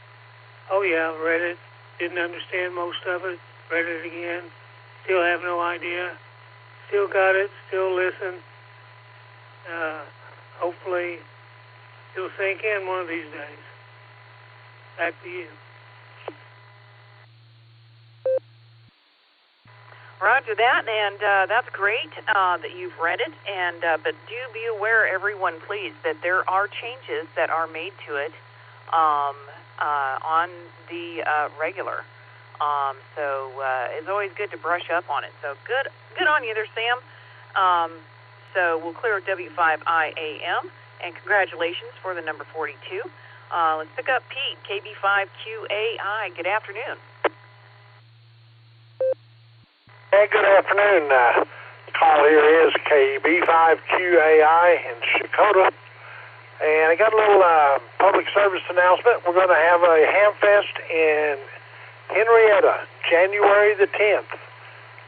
Oh yeah, read it. Didn't understand most of it. Read it again. Still have no idea. Still got it. Still listen. Hopefully it'll sink in one of these days. Back to you. Roger that, and that's great that you've read it. And but do be aware, everyone, please, that there are changes that are made to it on the regular. So it's always good to brush up on it. So good on you there, Sam. So we'll clear W5IAM, and congratulations for the number 42. Let's pick up Pete, KB5QAI. Good afternoon. Hey, good afternoon. Call here is KB5QAI in Dakota. And I got a little public service announcement. We're going to have a Hamfest in Henrietta, January the 10th.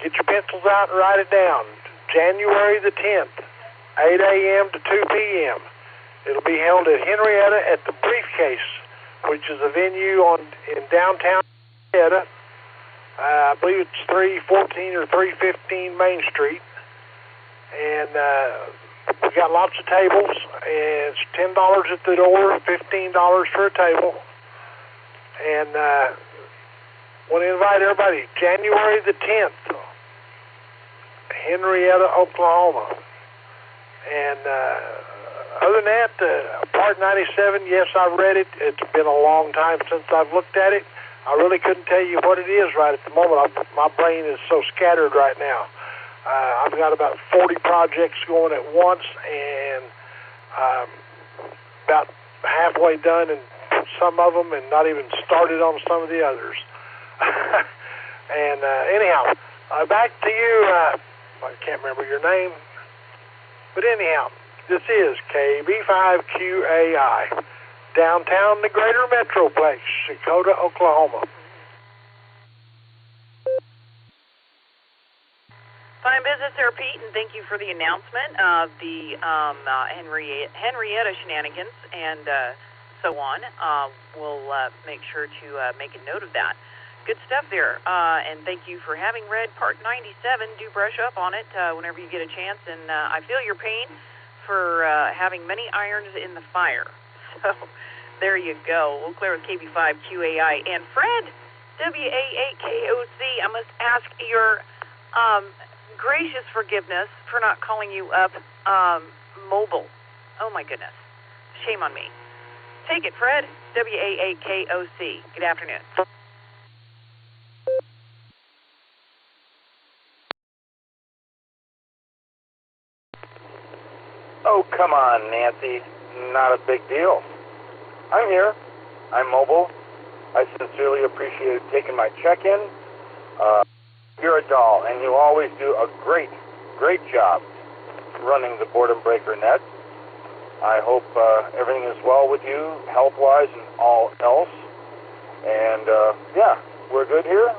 Get your pencils out and write it down. January the 10th, 8 a.m. to 2 p.m. It'll be held at Henrietta at the Briefcase, which is a venue in downtown Henrietta. I believe it's 314 or 315 Main Street. And we got lots of tables. And it's $10 at the door, $15 for a table. And want to invite everybody, January the 10th, Henrietta, Oklahoma. And other than that, Part 97, yes, I read it. It's been a long time since I've looked at it. I really couldn't tell you what it is right at the moment. My brain is so scattered right now. I've got about 40 projects going at once, and about halfway done in some of them, and not even started on some of the others. And anyhow, back to you. I can't remember your name, but anyhow, this is KB5QAI. Downtown the Greater Metroplex, Dakota, Oklahoma. Fine business there, Pete, and thank you for the announcement of the Henrietta shenanigans and so on. We'll make sure to make a note of that. Good stuff there, and thank you for having read Part 97. Do brush up on it whenever you get a chance, and I feel your pain for having many irons in the fire. So there you go. We'll clear with KB5QAI. And Fred, WA8KOC, I must ask your gracious forgiveness for not calling you up mobile. Oh, my goodness. Shame on me. Take it, Fred, WA8KOC. Good afternoon. Oh, come on, Nancy. Not a big deal. I'm here. I'm mobile. I sincerely appreciate taking my check-in. You're a doll, and you always do a great job running the Boredom Breaker net. I hope everything is well with you, health-wise and all else. And, yeah, we're good here.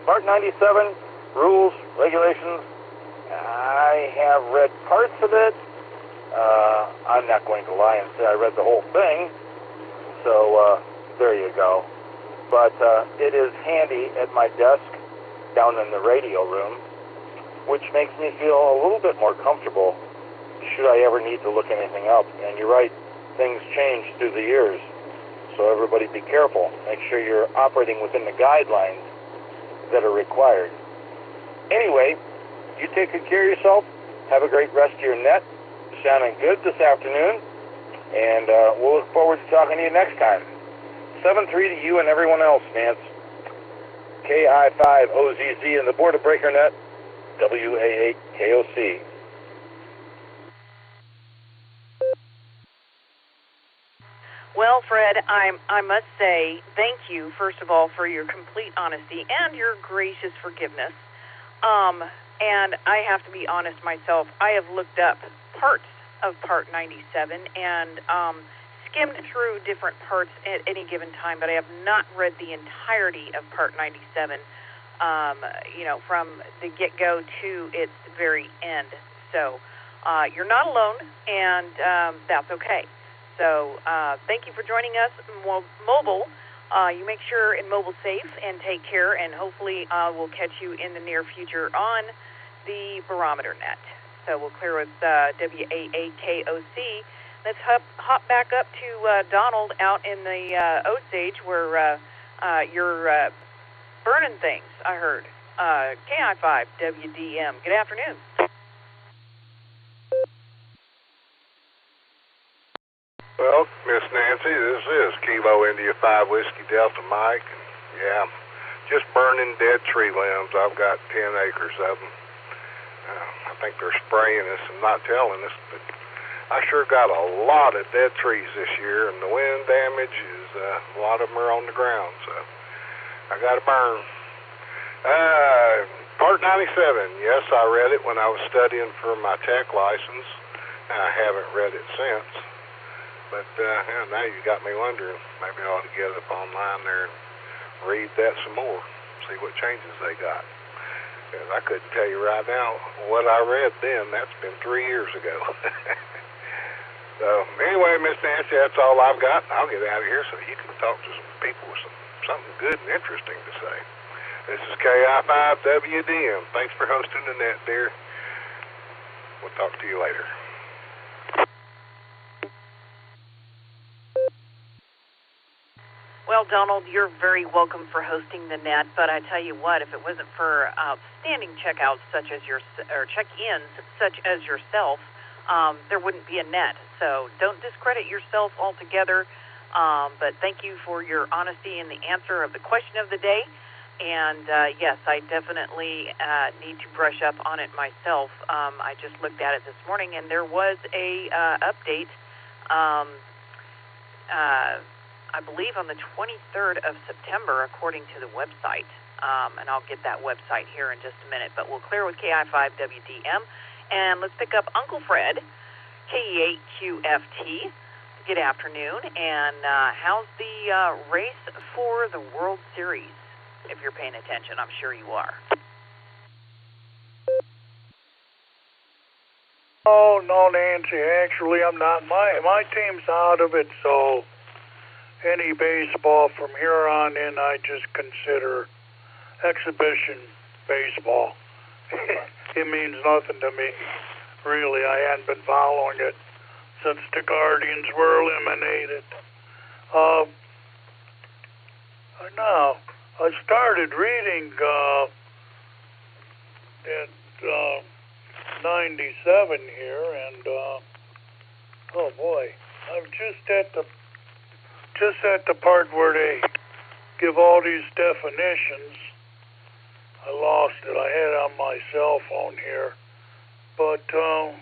Part 97, rules, regulations. I have read parts of it. I'm not going to lie and say I read the whole thing, so there you go. But it is handy at my desk down in the radio room, which makes me feel a little bit more comfortable should I ever need to look anything up. And you're right, things change through the years, so everybody be careful. Make sure you're operating within the guidelines that are required. Anyway, you take good care of yourself. Have a great rest of your net. sounding good this afternoon, and we'll look forward to talking to you next time. 7-3 to you and everyone else, Nance. KI5OZZ and the Board of Breaker Net, WA8KOC. Well, Fred, I must say thank you, first of all, for your complete honesty and your gracious forgiveness. And I have to be honest myself, I have looked up parts of Part 97 and skimmed through different parts at any given time, but I have not read the entirety of Part 97, from the get-go to its very end. So you're not alone, and that's okay. So thank you for joining us. Mobile, you make sure in mobile safe and take care, and hopefully we'll catch you in the near future on the barometer net. So we'll clear with WA8KOC. Let's hop back up to Donald out in the Osage where you're burning things, I heard. KI5WDM. Good afternoon. Well, Miss Nancy, this is Kilo India 5 Whiskey Delta Mike. Yeah, just burning dead tree limbs. I've got 10 acres of them. I think they're spraying us and not telling us, but I sure got a lot of dead trees this year, and the wind damage is, a lot of them are on the ground, so I got to burn. Part 97, yes, I read it when I was studying for my tech license. I haven't read it since. But now you got me wondering, maybe I ought to get up online there and read that some more, see what changes they got. Because I couldn't tell you right now what I read then. That's been 3 years ago. So anyway, Miss Nancy, that's all I've got. I'll get out of here so you can talk to some people with something good and interesting to say. This is KI5WDM. Thanks for hosting the net, dear. We'll talk to you later. Well, Donald, you're very welcome for hosting the net, but I tell you what, if it wasn't for outstanding checkouts check-ins such as yourself, there wouldn't be a net. So don't discredit yourself altogether, but thank you for your honesty in the answer of the question of the day. And yes, I definitely need to brush up on it myself. I just looked at it this morning, and there was a update I believe on the 23rd of September, according to the website. And I'll get that website here in just a minute. But we'll clear with KI5WDM. And let's pick up Uncle Fred, KE8QFT. Good afternoon. And how's the race for the World Series? If you're paying attention, I'm sure you are. Oh, no, Nancy. Actually, I'm not. My team's out of it, so any baseball from here on in, I just consider exhibition baseball. It means nothing to me, really. I hadn't been following it since the Guardians were eliminated. Now, I started reading at 97 here, and oh boy, I'm just at the part where they give all these definitions. I lost it. I had it on my cell phone here, but I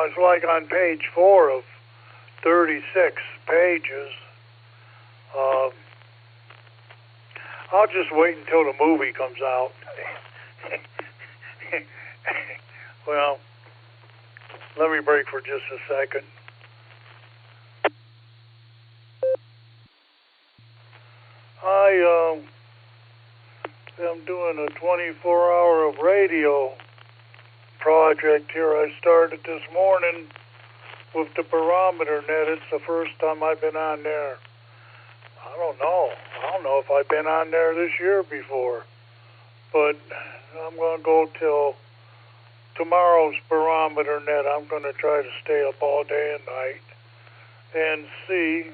was like on page 4 of 36 pages. I'll just wait until the movie comes out. Well, let me break for just a second. I am doing a 24-hour of radio project here. I started this morning with the barometer net. It's the first time I've been on there. I don't know if I've been on there this year before, but I'm going to go till tomorrow's barometer net. I'm going to try to stay up all day and night and see,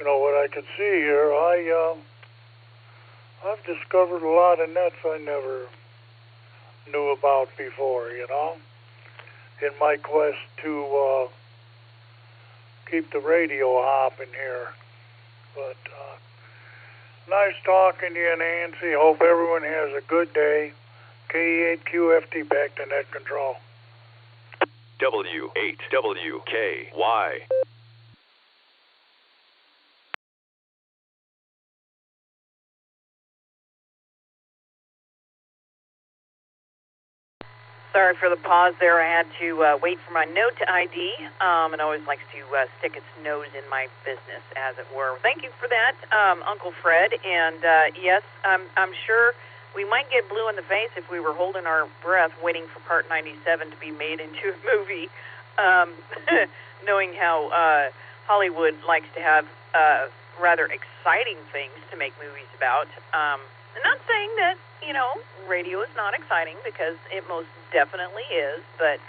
what I can see here. I've discovered a lot of nets I never knew about before, you know, in my quest to keep the radio hopping here. But nice talking to you, Nancy. Hope everyone has a good day. KE8QFT back to net control. W8WKY. Sorry for the pause there. I had to wait for my note ID. It always likes to stick its nose in my business, as it were. Thank you for that, Uncle Fred. And yes, I'm sure we might get blue in the face if we were holding our breath waiting for Part 97 to be made into a movie, knowing how Hollywood likes to have rather exciting things to make movies about. I'm not saying that, you know, radio is not exciting, because it most definitely is, but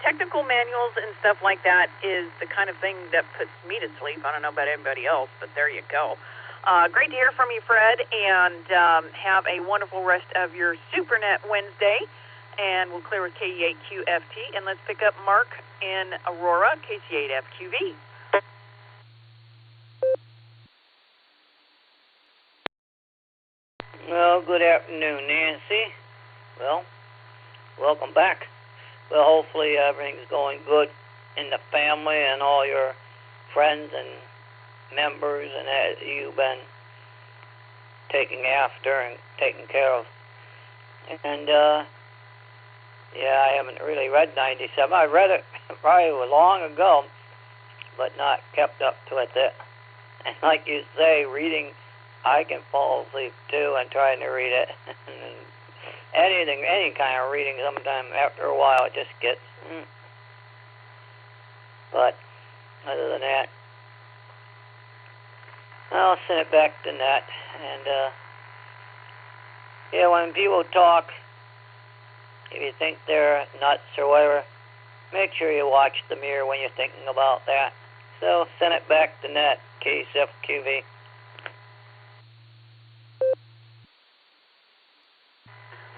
technical manuals and stuff like that is the kind of thing that puts me to sleep. I don't know about anybody else, but there you go. Great to hear from you, Fred, and have a wonderful rest of your SuperNet Wednesday, and we'll clear with KE8QFT, and let's pick up Mark in Aurora, KC8FQV. Well, good afternoon, Nancy. Well, welcome back. Well, hopefully everything's going good in the family and all your friends and members, and that you've been taking after and taking care of. And, yeah, I haven't really read 97. I read it probably long ago, but not kept up to it. And like you say, reading, I can fall asleep too and trying to read it. Any kind of reading, sometime after a while it just gets. But other than that, I'll send it back to net. And yeah, when people talk, if you think they're nuts or whatever, make sure you watch the mirror when you're thinking about that. So send it back to net, KSFQV.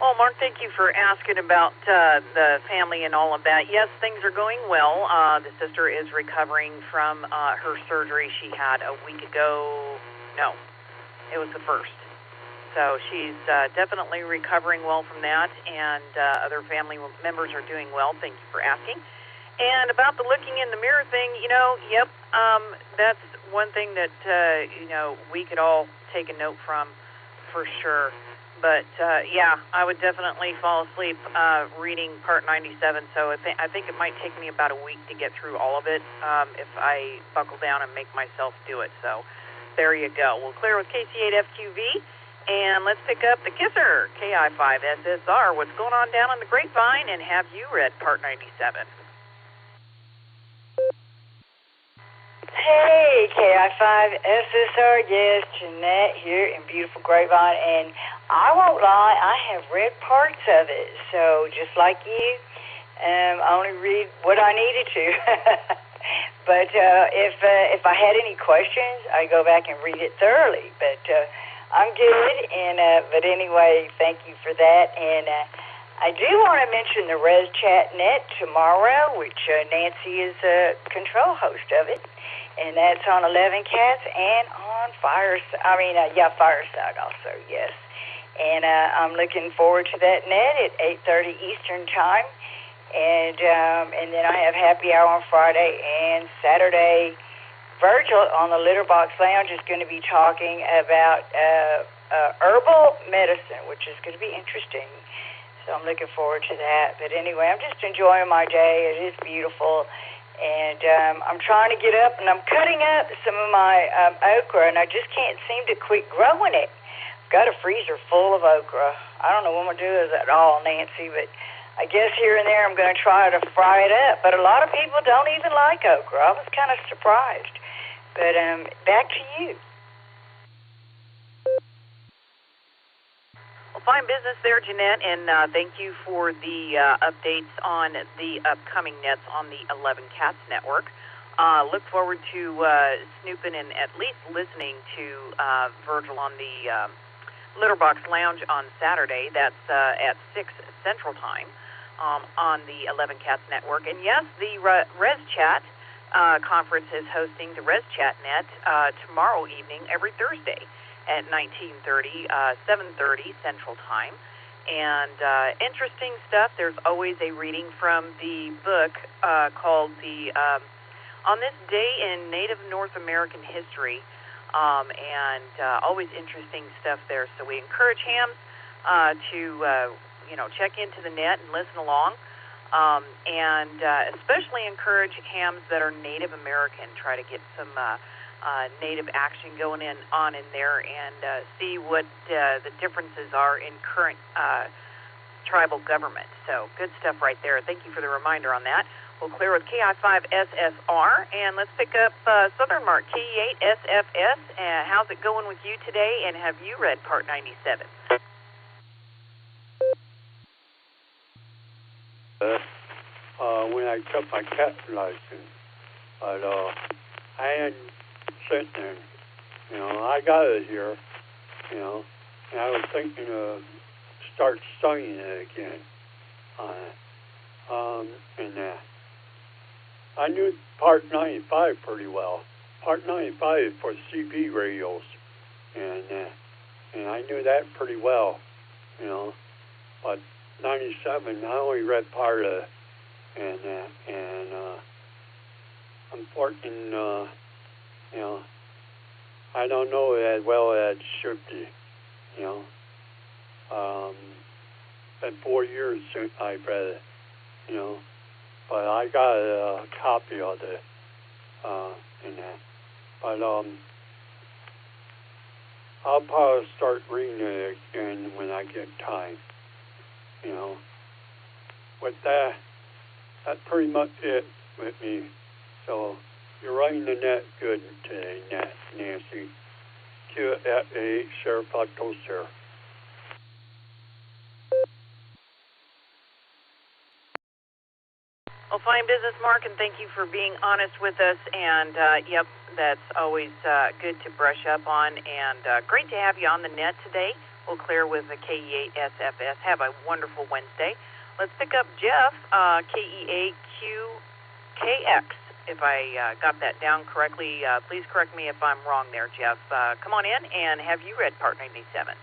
Well, Mark, thank you for asking about the family and all of that. Yes, things are going well. The sister is recovering from her surgery she had a week ago. No, it was the first. So she's definitely recovering well from that, and other family members are doing well. Thank you for asking. And about the looking in the mirror thing, you know, yep, that's one thing that, you know, we could all take a note from for sure. But, yeah, I would definitely fall asleep reading Part 97, so I think it might take me about a week to get through all of it if I buckle down and make myself do it. So there you go. We'll clear with KC8FQV, and let's pick up the Kisser, KI5SSR. What's going on down on the grapevine, and have you read Part 97? Hey, KI5SSR, yes, Jeanette here in beautiful Grapevine, and I won't lie, I have read parts of it, so just like you, I only read what I needed to. But if I had any questions, I go back and read it thoroughly, but I'm good, and but anyway, thank you for that, and I do want to mention the ResChatNet tomorrow, which Nancy is a control host of it. And that's on 11 Cats and on Fireside also, yes. And I'm looking forward to that net at 8:30 Eastern Time. And then I have happy hour on Friday and Saturday. Virgil on the Litterbox Lounge is going to be talking about herbal medicine, which is going to be interesting. So I'm looking forward to that. But anyway, I'm just enjoying my day. It is beautiful. And I'm trying to get up, and I'm cutting up some of my okra, and I just can't seem to quit growing it. I've got a freezer full of okra. I don't know what I'm going to do with it at all, Nancy, but I guess here and there I'm going to try to fry it up. But a lot of people don't even like okra. I was kind of surprised. But back to you. Fine business there, Jeanette, and thank you for the updates on the upcoming nets on the 11 Cats network. Look forward to snooping and at least listening to Virgil on the Litterbox Lounge on Saturday. That's at 6 Central Time on the 11 Cats Network. And yes, the Res Chat conference is hosting the Res Chat Net tomorrow evening, every Thursday at 19:30, 7:30 Central Time. And interesting stuff. There's always a reading from the book called the On This Day in Native North American History, and always interesting stuff there. So we encourage hams to check into the net and listen along, and especially encourage hams that are Native American. Try to get some Native action going on in there, and see what the differences are in current tribal government. So good stuff right there. Thank you for the reminder on that. We'll clear with KI5SSR, and let's pick up Southern Mark, KE8SFS. How's it going with you today, and have you read Part 97? When I took my cat license, but I hadn't sent in. I got it here, and I was thinking of start studying it again. And I knew Part 95 pretty well. Part 95 is for CB radios, and I knew that pretty well, But 97, I only read part of it, and unfortunately, I don't know it as well as it should be, Been 4 years since I read it, but I got a copy of it, But I'll probably start reading it again when I get time, With that's pretty much it with me. So you're running the net good today, Nancy. QFA, Sarah Plateau, Sarah. Well, fine business, Mark, and thank you for being honest with us. And, yep, that's always good to brush up on. And great to have you on the net today. We'll clear with the KE8SFS. Have a wonderful Wednesday. Let's pick up Jeff, KE8QKX. If I got that down correctly, please correct me if I'm wrong there, Jeff. Come on in, and have you read Part 97?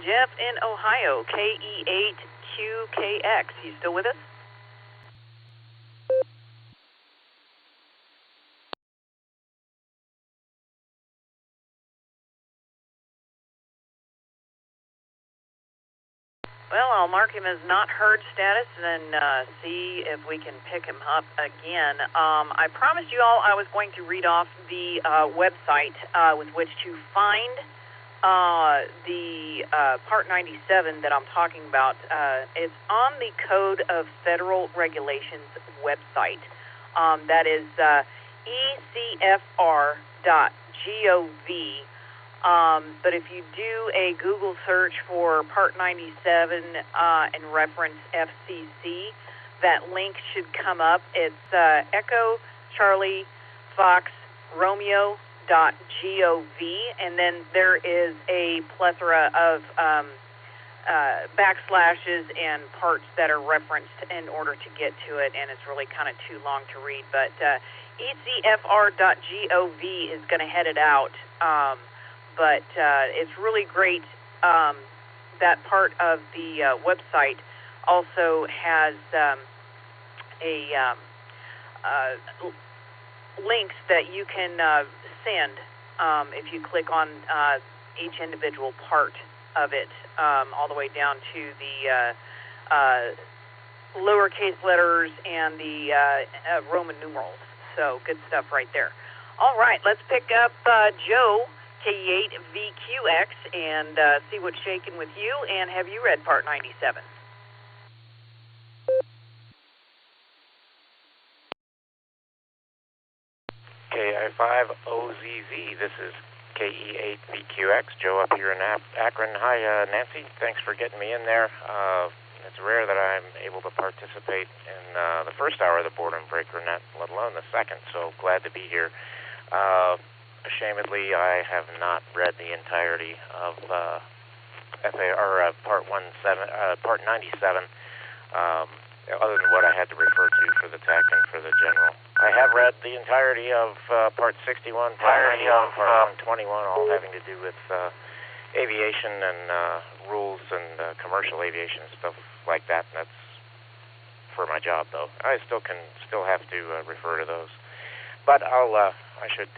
Jeff in Ohio, KE8QKX. You still with us? Well, I'll mark him as not heard status and see if we can pick him up again. I promised you all I was going to read off the website with which to find the Part 97 that I'm talking about. It's on the Code of Federal Regulations website. That is ecfr.gov. But if you do a Google search for Part 97 and reference FCC, that link should come up. It's Echo Charlie Fox Romeo.gov, and then there is a plethora of backslashes and parts that are referenced in order to get to it, and it's really kind of too long to read. But ecfr.gov is going to head it out. But it's really great. That part of the website also has links that you can send if you click on each individual part of it, all the way down to the lowercase letters and the Roman numerals. So good stuff right there. All right, let's pick up Joe, K8VQX, and see what's shaking with you. And have you read Part 97? 5OZZ. This is KE8VQX. Joe up here in Akron. Hi, Nancy. Thanks for getting me in there. It's rare that I'm able to participate in the first hour of the Boredom Breaker Net, let alone the second, so glad to be here. Ashamedly, I have not read the entirety of Part 97, other than what I had to refer to for the tech and for the general. I have read the entirety of Part 61, Part 91, Part 121, all having to do with aviation and rules and commercial aviation and stuff like that. And that's for my job, though. I still have to refer to those. But I should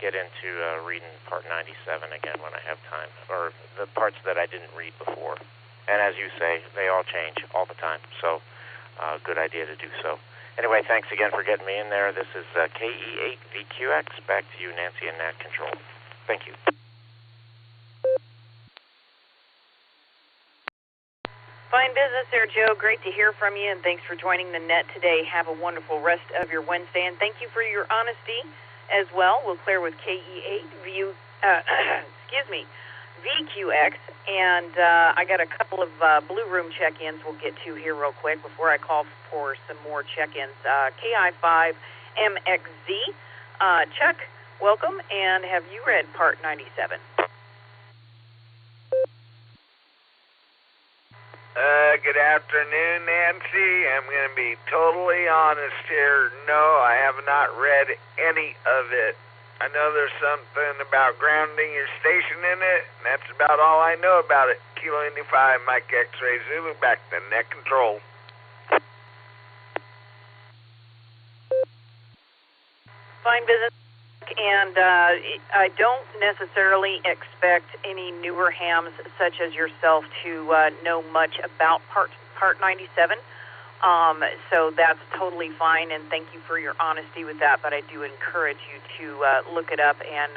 get into reading Part 97 again when I have time, or the parts that I didn't read before. And as you say, they all change all the time, so good idea to do so. Anyway, thanks again for getting me in there. This is KE8VQX. Back to you, Nancy, in Nat Control. Thank you. Fine business there, Joe. Great to hear from you, and thanks for joining the net today. Have a wonderful rest of your Wednesday, and thank you for your honesty as well. We'll clear with VQX, and I got a couple of Blue Room check-ins we'll get to here real quick before I call for some more check-ins. KI5MXZ, Chuck, welcome, and have you read Part 97? Good afternoon, Nancy. I'm going to be totally honest here. No, I have not read any of it. I know there's something about grounding your station in it, and that's about all I know about it. Kilo Indy 5, Mike X-Ray Zulu, back to Net Control. Fine business, and I don't necessarily expect any newer hams such as yourself to know much about Part 97. So that's totally fine, and thank you for your honesty with that, but I do encourage you to look it up and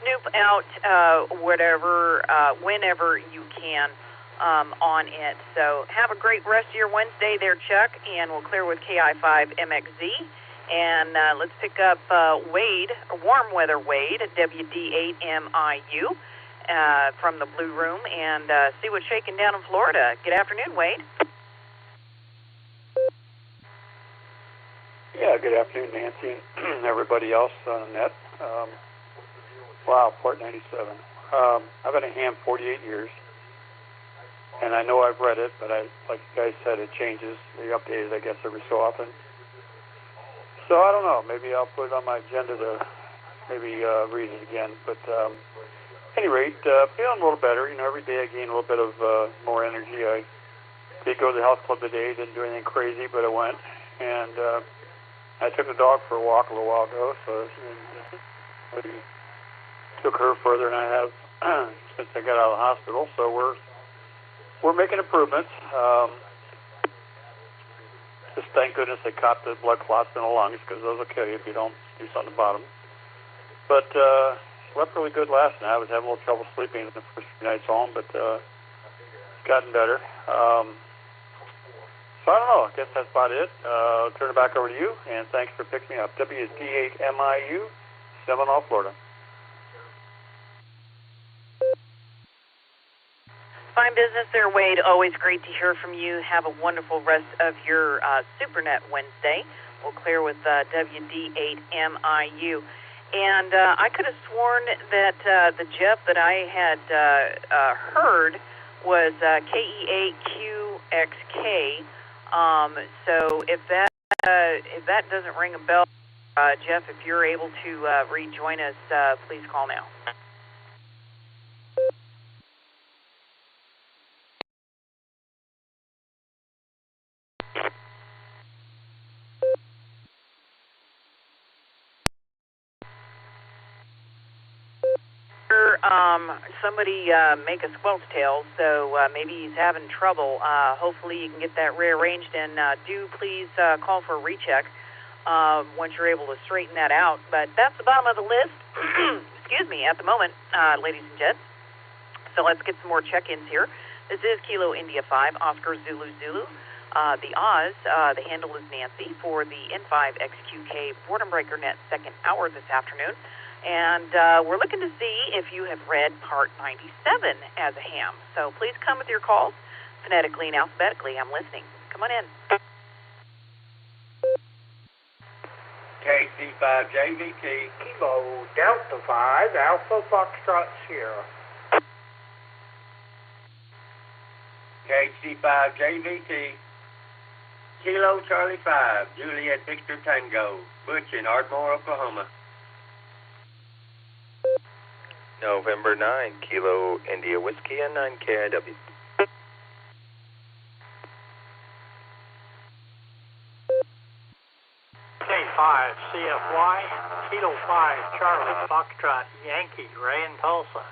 snoop out whenever you can on it. So have a great rest of your Wednesday there, Chuck, and we'll clear with KI5MXZ. And let's pick up Wade, Warm Weather Wade, WD8MIU, from the Blue Room, and see what's shaking down in Florida. Good afternoon, Wade. Yeah, good afternoon, Nancy, and everybody else on the net. Wow, Part 97. I've been a ham 48 years, and I know I've read it, but like you guys said, it changes. They update it, I guess, every so often. So I don't know. Maybe I'll put it on my agenda to maybe read it again. But at any rate, feeling a little better. You know, every day I gain a little bit of more energy. I did go to the health club today. Didn't do anything crazy, but I went. And I took the dog for a walk a little while ago. So I took her further than I have since I got out of the hospital. So we're making improvements. Just thank goodness they caught the blood clots in the lungs, because those will kill you if you don't do something about them. But slept really good last night. I was having a little trouble sleeping the first few nights home, but it's gotten better. So I don't know. I guess that's about it. I'll turn it back over to you, and thanks for picking me up. WD8MIU, Seminole, Florida. Fine business there, Wade. Always great to hear from you. Have a wonderful rest of your SuperNet Wednesday. We'll clear with WD8MIU. And I could have sworn that the Jeff that I had heard was KE8QXK. So if that doesn't ring a bell, Jeff, if you're able to rejoin us, please call now. Somebody make a squelch tail, so maybe he's having trouble. Hopefully you can get that rearranged, and do please call for a recheck once you're able to straighten that out. But that's the bottom of the list, excuse me, at the moment, ladies and gents. So let's get some more check-ins here. This is Kilo India 5, Oscar Zulu Zulu. the Oz. The handle is Nancy for the N5XQK Boredom Breaker Net second hour this afternoon. And we're looking to see if you have read Part 97 as a ham. So please come with your calls, phonetically and alphabetically. I'm listening. Come on in. KC5JVT. Kilo Delta 5, Alpha Foxtrot Sierra. KC5JVT. Kilo Charlie 5, Juliet Victor Tango, Butch in Ardmore, Oklahoma. November 9, Kilo India Whiskey and 9 KIW. K5 CFY, Kilo 5 Charlie Foxtrot Yankee, Ray in Tulsa.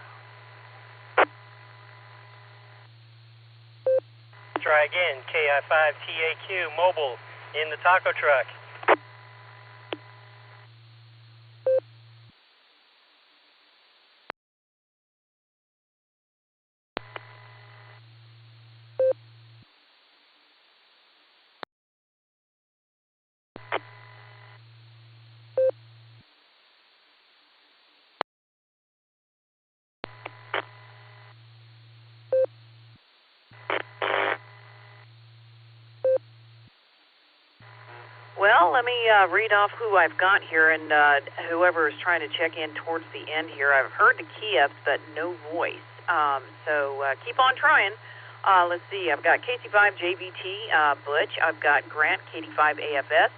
Try again, KI5 TAQ Mobile in the taco truck. Well, let me read off who I've got here, and whoever is trying to check in towards the end here. I've heard the Kievs, but no voice. So keep on trying. Let's see. I've got KC5JVT, Butch. I've got Grant, KD5AFS.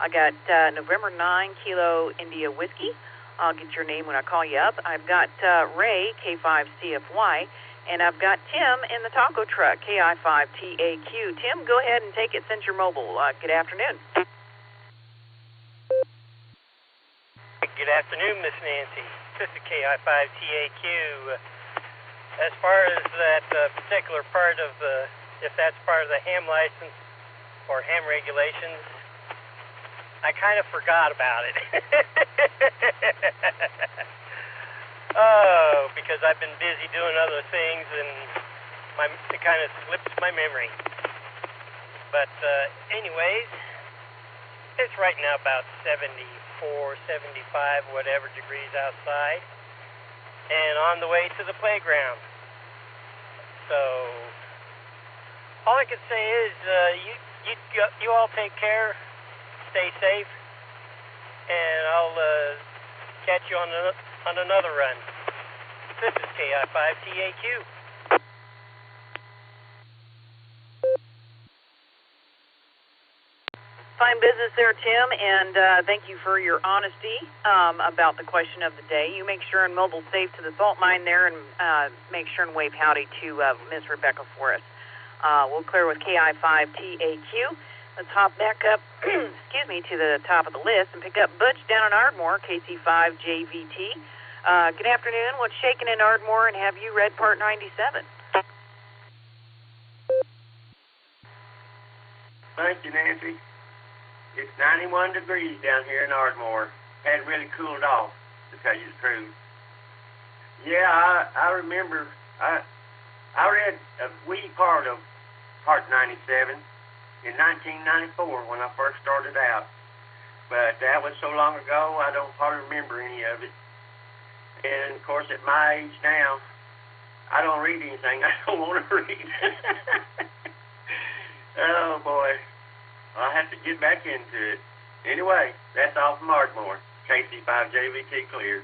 I got November 9, Kilo India Whiskey. I'll get your name when I call you up. I've got Ray, K5CFY. And I've got Tim in the taco truck, KI5TAQ. Tim, go ahead and take it since you're mobile. Good afternoon. Good afternoon, Miss Nancy. This is KI5TAQ. As far as that particular part of the, if that's part of the ham license or ham regulations, I kind of forgot about it. Oh, because I've been busy doing other things and it kind of slips my memory. But anyways, it's right now about 74, 75, whatever degrees outside, and on the way to the playground. So all I can say is you all take care, stay safe, and I'll catch you on another run. This is KI5TAQ. Fine business there, Tim, and thank you for your honesty about the question of the day. You make sure and mobile safe to the salt mine there, and make sure and wave howdy to Miss Rebecca for us. We'll clear with KI5TAQ. Let's hop back up, excuse me, to the top of the list and pick up Butch down in Ardmore, KC5JVT. Good afternoon. What's shaking in Ardmore, and have you read Part 97? Thank you, Nancy. It's 91 degrees down here in Ardmore. Hadn't really cooled off, to tell you the truth. Yeah, I remember. I read a wee part of Part 97 in 1994 when I first started out. But that was so long ago, I don't hardly remember any of it. And, of course, at my age now, I don't read anything I don't want to read. Oh, boy. I'll have to get back into it. Anyway, that's all from Ardmore. KC5JVT cleared.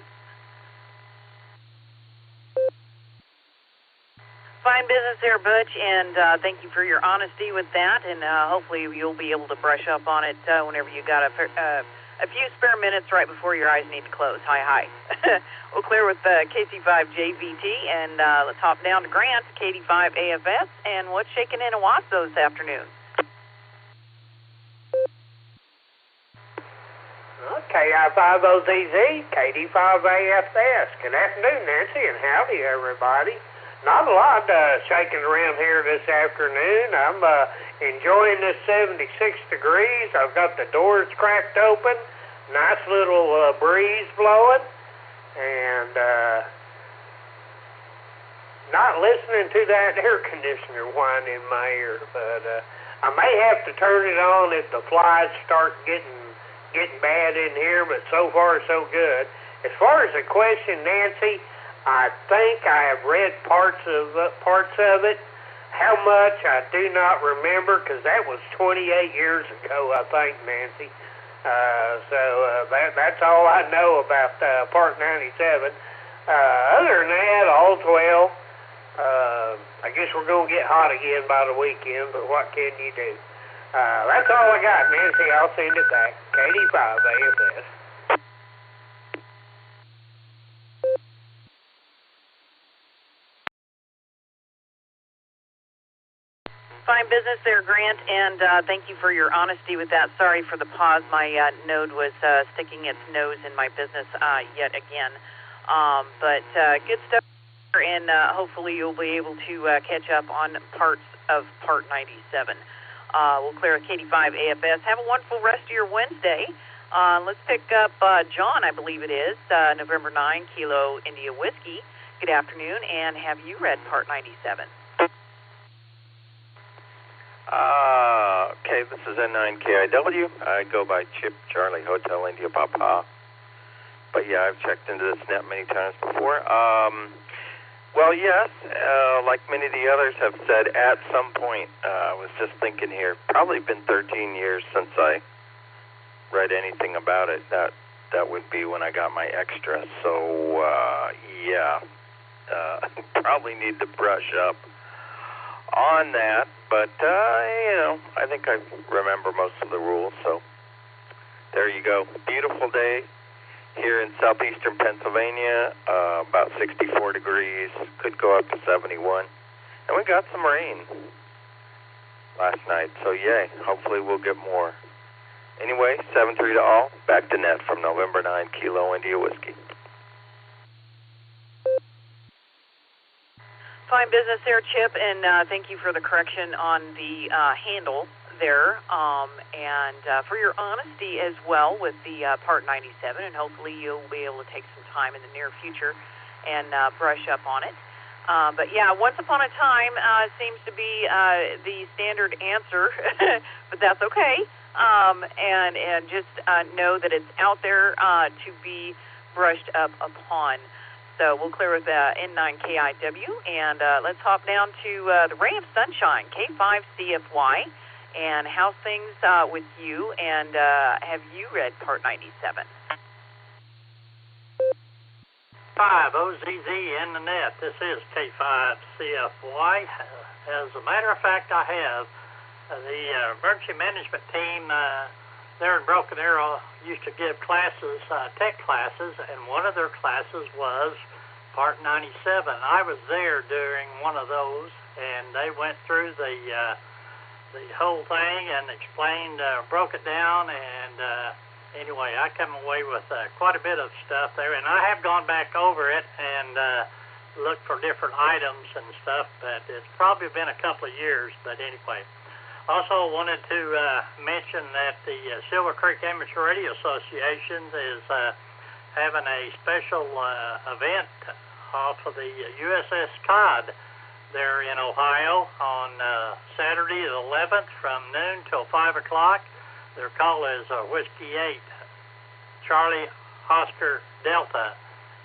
Fine business there, Butch, and thank you for your honesty with that, and hopefully you'll be able to brush up on it whenever you got a few spare minutes right before your eyes need to close. Hi. We'll clear with KC5JVT, and let's hop down to Grant, KD5AFS, and what's shaking in Owasso this afternoon? KI5OZZ, KD5AFS. Good afternoon, Nancy, and howdy, everybody. Not a lot shaking around here this afternoon. I'm enjoying this 76 degrees. I've got the doors cracked open, nice little breeze blowing, and not listening to that air conditioner whine in my ear. But I may have to turn it on if the flies start getting bad in here, but so far so good. As far as the question, Nancy, I think I have read parts of it. How much, I do not remember, because that was 28 years ago, I think, Nancy. That's all I know about Part 97. Other than that, all's well. I guess we're going to get hot again by the weekend, but what can you do? That's all I got, Nancy. I'll send it back. KD5 AFS. Fine business there, Grant, and thank you for your honesty with that. Sorry for the pause. My node was sticking its nose in my business yet again. But good stuff, and hopefully you'll be able to catch up on parts of Part 97. We'll clear KD5 AFS. Have a wonderful rest of your Wednesday. Let's pick up John, I believe it is, November 9, Kilo India Whiskey. Good afternoon, and have you read Part 97? Okay, this is N9KIW. I go by Chip Charlie Hotel India Papa. But yeah, I've checked into this net many times before. Well, yes, like many of the others have said, at some point, I was just thinking here, probably been 13 years since I read anything about it. That would be when I got my extra. So, yeah, probably need to brush up on that, but, I think I remember most of the rules, so there you go. Beautiful day here in southeastern Pennsylvania, about 64 degrees, could go up to 71, and we got some rain last night, so yay, hopefully we'll get more. Anyway, 7-3 to all, back to net from November 9, Kilo India Whiskey. Fine business there, Chip, and thank you for the correction on the handle there, and for your honesty as well with the Part 97, and hopefully you'll be able to take some time in the near future and brush up on it. But yeah, once upon a time seems to be the standard answer, but that's okay, and just know that it's out there to be brushed up upon. So we'll clear with N9KIW, and let's hop down to the Ray of Sunshine, K5CFY, and how's things with you, and have you read Part 97? 5 OZZ in the net. This is K5CFY. As a matter of fact, I have. The emergency management team there in Broken Arrow used to give classes, tech classes, and one of their classes was Part 97. I was there during one of those, and they went through the whole thing and explained, broke it down, and anyway, I come away with quite a bit of stuff there, and I have gone back over it and looked for different items and stuff, but it's probably been a couple of years, but anyway. Also wanted to mention that the Silver Creek Amateur Radio Association is having a special event off of the USS Cod there in Ohio on Saturday the 11th from noon till 5 o'clock. Their call is Whiskey 8, Charlie Oscar Delta.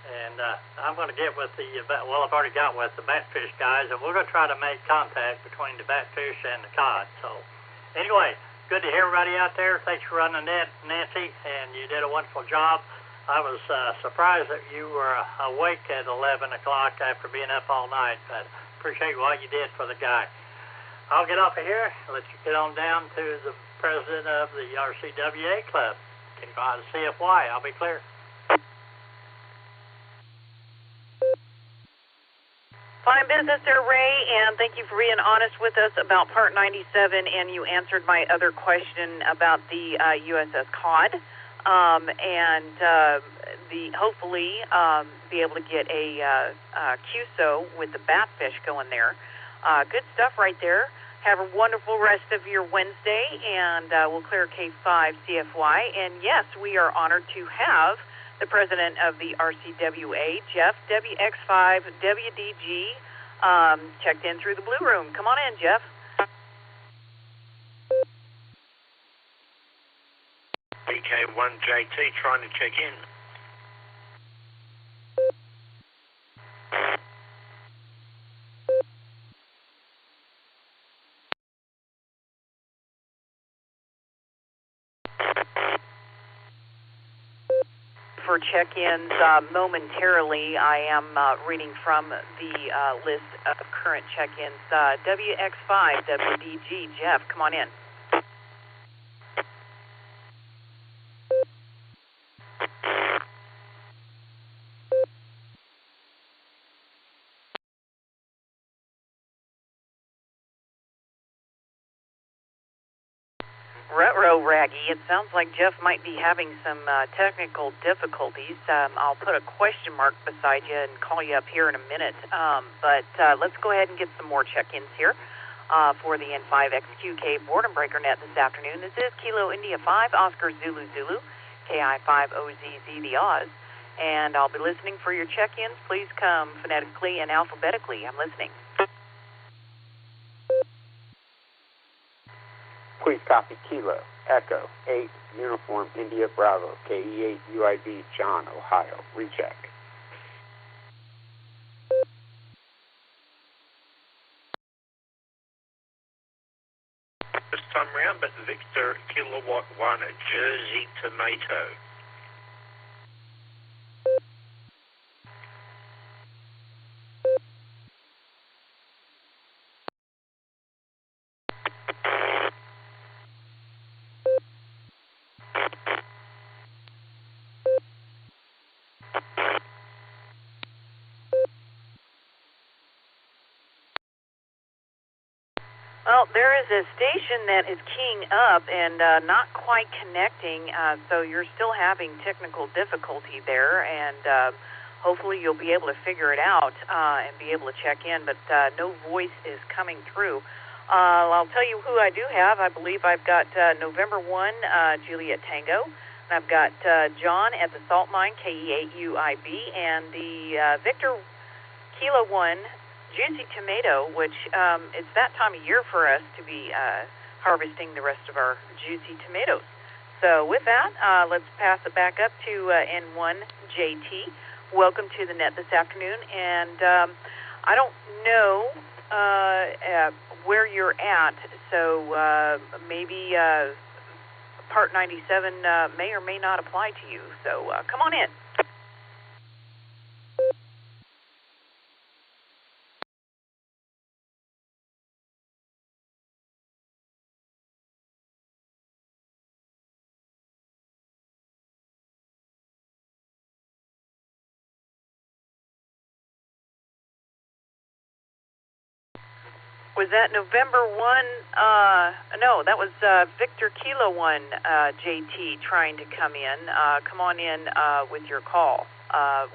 And I'm going to get with I've already got with the Batfish guys, and we're going to try to make contact between the Batfish and the Cod. So, anyway, good to hear everybody out there. Thanks for running it, Nancy, and you did a wonderful job. I was surprised that you were awake at 11 o'clock after being up all night, but appreciate what you did for the guy. I'll get off of here and let you get on down to the president of the RCWA Club. Can you go out to CFY? I'll be clear. Fine business there, Ray, and thank you for being honest with us about Part 97, and you answered my other question about the USS Cod, and hopefully be able to get a QSO with the Batfish going there. Good stuff right there. Have a wonderful rest of your Wednesday, and we'll clear K5 CFY, and yes, we are honored to have the president of the RCWA, Jeff, WX5WDG, checked in through the Blue Room. Come on in, Jeff. VK1JT trying to check in. For check-ins momentarily, I am reading from the list of current check-ins. WX5, WDG, Jeff, come on in. Retro Raggy, it sounds like Jeff might be having some technical difficulties. I'll put a question mark beside you and call you up here in a minute. But let's go ahead and get some more check-ins here for the N5XQK Boredom Breaker Net this afternoon. This is Kilo India 5, Oscar Zulu Zulu, KI5OZZ the Oz. And I'll be listening for your check-ins. Please come phonetically and alphabetically. I'm listening. Please copy Kilo, Echo, 8, Uniform, India, Bravo, KE8, UIB, John, Ohio. Recheck. This time round, but Victor, Kilowatt 1, Jersey, Tomato. Well, there is a station that is keying up and not quite connecting, so you're still having technical difficulty there, and hopefully you'll be able to figure it out and be able to check in, but no voice is coming through. I'll tell you who I do have. I believe I've got November 1, Juliet Tango, and I've got John at the Salt Mine, KE8UIB, and the Victor Kilo 1, Juicy Tomato, which it's that time of year for us to be harvesting the rest of our juicy tomatoes. So with that, let's pass it back up to N1JT. Welcome to the net this afternoon, and I don't know where you're at, so maybe Part 97 may or may not apply to you, so come on in. Was that November 1? No, that was Victor Kilo 1, JT, trying to come in. Come on in with your call.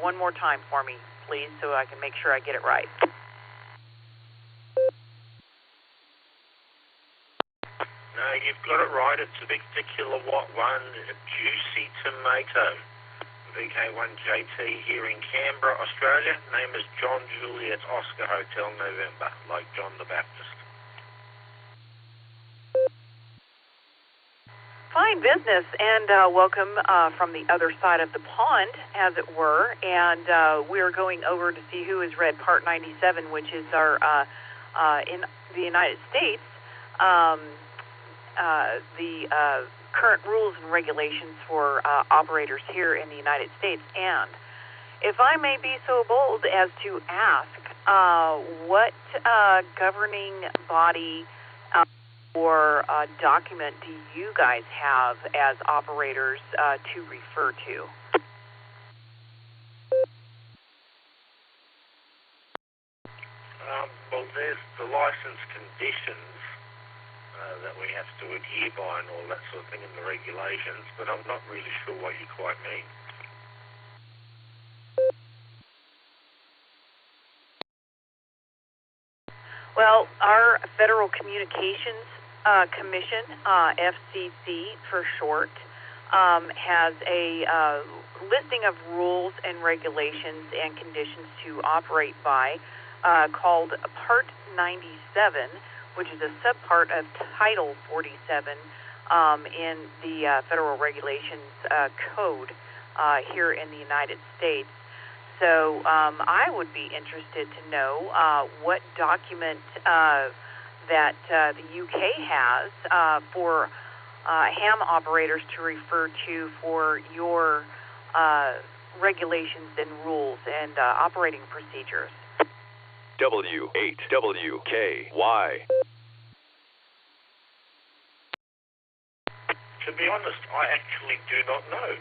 One more time for me, please, so I can make sure I get it right. No, you've got it right. It's Victor Kilowatt 1, Juicy Tomato. VK1JT here in Canberra, Australia. Name is John Juliet Oscar Hotel November, like John the Baptist. Fine business, and welcome from the other side of the pond, as it were. And we're going over to see who has read Part 97, which is our, in the United States, the current rules and regulations for operators here in the United States. And if I may be so bold as to ask, what governing body or document do you guys have as operators to refer to? Well, there's the license conditions that we have to adhere by and all that sort of thing in the regulations, but I'm not really sure what you quite mean. Well, our Federal Communications Commission, FCC for short, has a listing of rules and regulations and conditions to operate by called Part 97, which is a subpart of Title 47 in the Federal Regulations Code here in the United States. So I would be interested to know what document that the UK has for ham operators to refer to for your regulations and rules and operating procedures. W8WKY. To be honest, I actually do not know.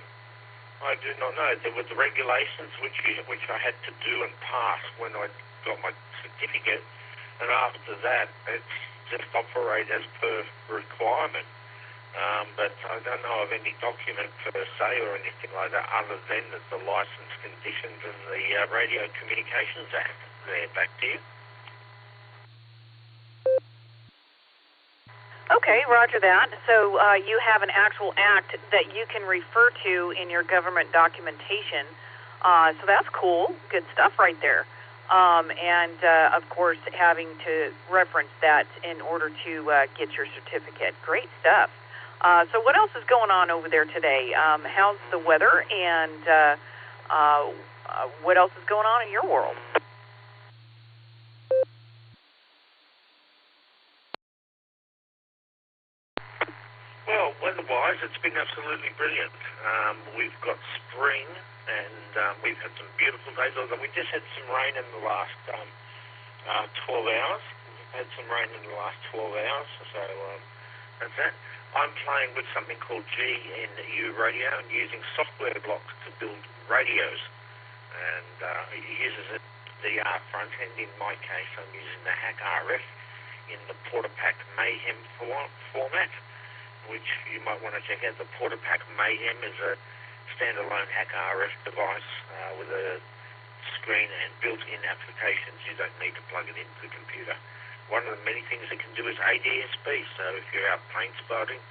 I do not know. There were the regulations which I had to do and pass when I got my certificate, and after that, it's just operate as per requirement. But I don't know of any document per se or anything like that other than the license conditions and the Radio Communications Act. There, back to you. Okay, roger that. So you have an actual act that you can refer to in your government documentation. So that's cool. Good stuff right there. And, of course, having to reference that in order to get your certificate. Great stuff. So what else is going on over there today? How's the weather, and what else is going on in your world? Well, weather-wise, it's been absolutely brilliant. We've got spring, and we've had some beautiful days. Although we just had some rain in the last 12 hours. We've had some rain in the last 12 hours, so that's that. I'm playing with something called GNU Radio and using software blocks to build radios. And it uses a DR front end. In my case, I'm using the Hack RF in the Portapack Mayhem format, which you might want to check out. The Portapack Mayhem is a standalone Hack RF device with a screen and built-in applications. You don't need to plug it into the computer. One of the many things it can do is ADSB, so if you're out plane spotting,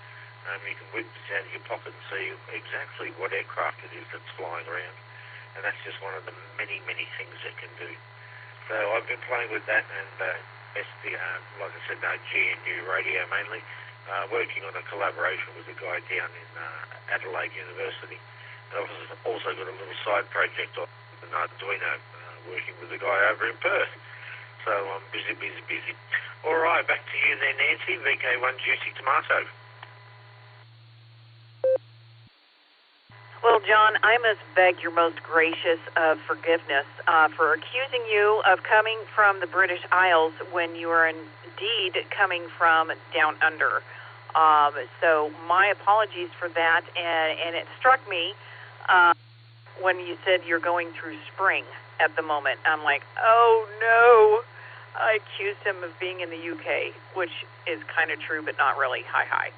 you can whip this out of your pocket and see exactly what aircraft it is that's flying around. And that's just one of the many, many things it can do. So I've been playing with that and like I said, GNU Radio mainly, working on a collaboration with a guy down in Adelaide University. And I've also got a little side project on an Arduino, working with a guy over in Perth. So I'm busy. All right, back to you there, Nancy. VK1 Juicy Tomato. Well, John, I must beg your most gracious forgiveness for accusing you of coming from the British Isles when you are indeed coming from down under. So my apologies for that, and it struck me when you said you're going through spring at the moment. I'm like, oh no. I accused him of being in the UK, which is kind of true, but not really. Hi.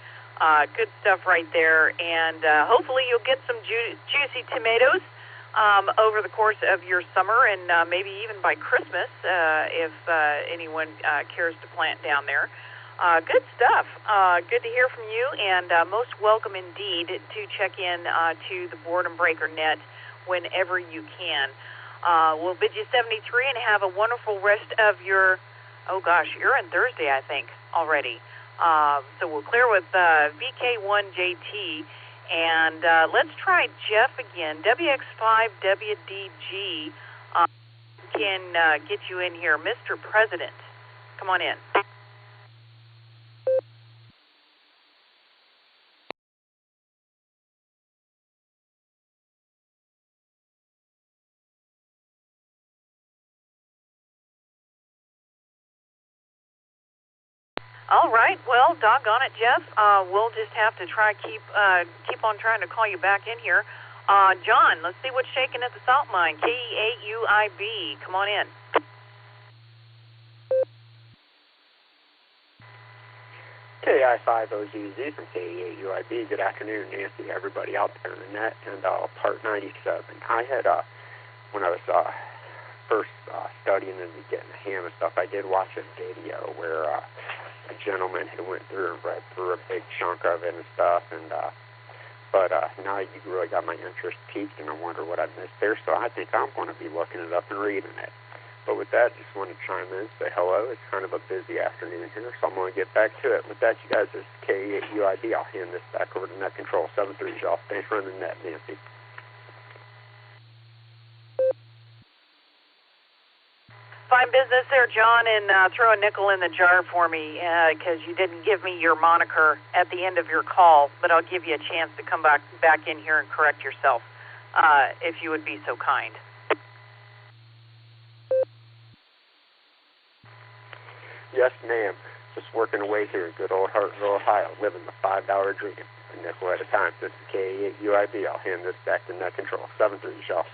Good stuff right there, and hopefully you'll get some juicy tomatoes over the course of your summer, and maybe even by Christmas, if anyone cares to plant down there. Good stuff. Good to hear from you, and most welcome indeed to check in to the Boredom Breaker Net whenever you can. We'll bid you 73 and have a wonderful rest of your, you're on Thursday, I think, already. So we'll clear with VK1JT, and let's try Jeff again. WX5WDG can get you in here. Mr. President, come on in. All right. Well, doggone it, Jeff. We'll just have to keep on trying to call you back in here. John, let's see what's shaking at the salt mine. KEAUIB. Come on in. KI5OZZ from KEAUIB. Good afternoon, Nancy, everybody out there in the net, and Part 97. I had, when I was first studying and getting the ham and stuff, I did watch a video where a gentleman who went through and read through a big chunk of it and stuff, and but now you really got my interest piqued, and I wonder what I missed there, so I think I'm going to be looking it up and reading it. But with that, just want to chime in, say hello. It's kind of a busy afternoon here, so I'm going to get back to it. With that, you guys, this is K8UIB. I'll hand this back over to Net Control 73, y'all. Thanks for running the net, Nancy. Fine business there, John, and throw a nickel in the jar for me because you didn't give me your moniker at the end of your call, but I'll give you a chance to come back in here and correct yourself if you would be so kind. Yes, ma'am. Just working away here in good old Hartsville, Ohio, living the $5 dream, a nickel at a time. This is K8UIB. I'll hand this back to Net Control 73, y'all.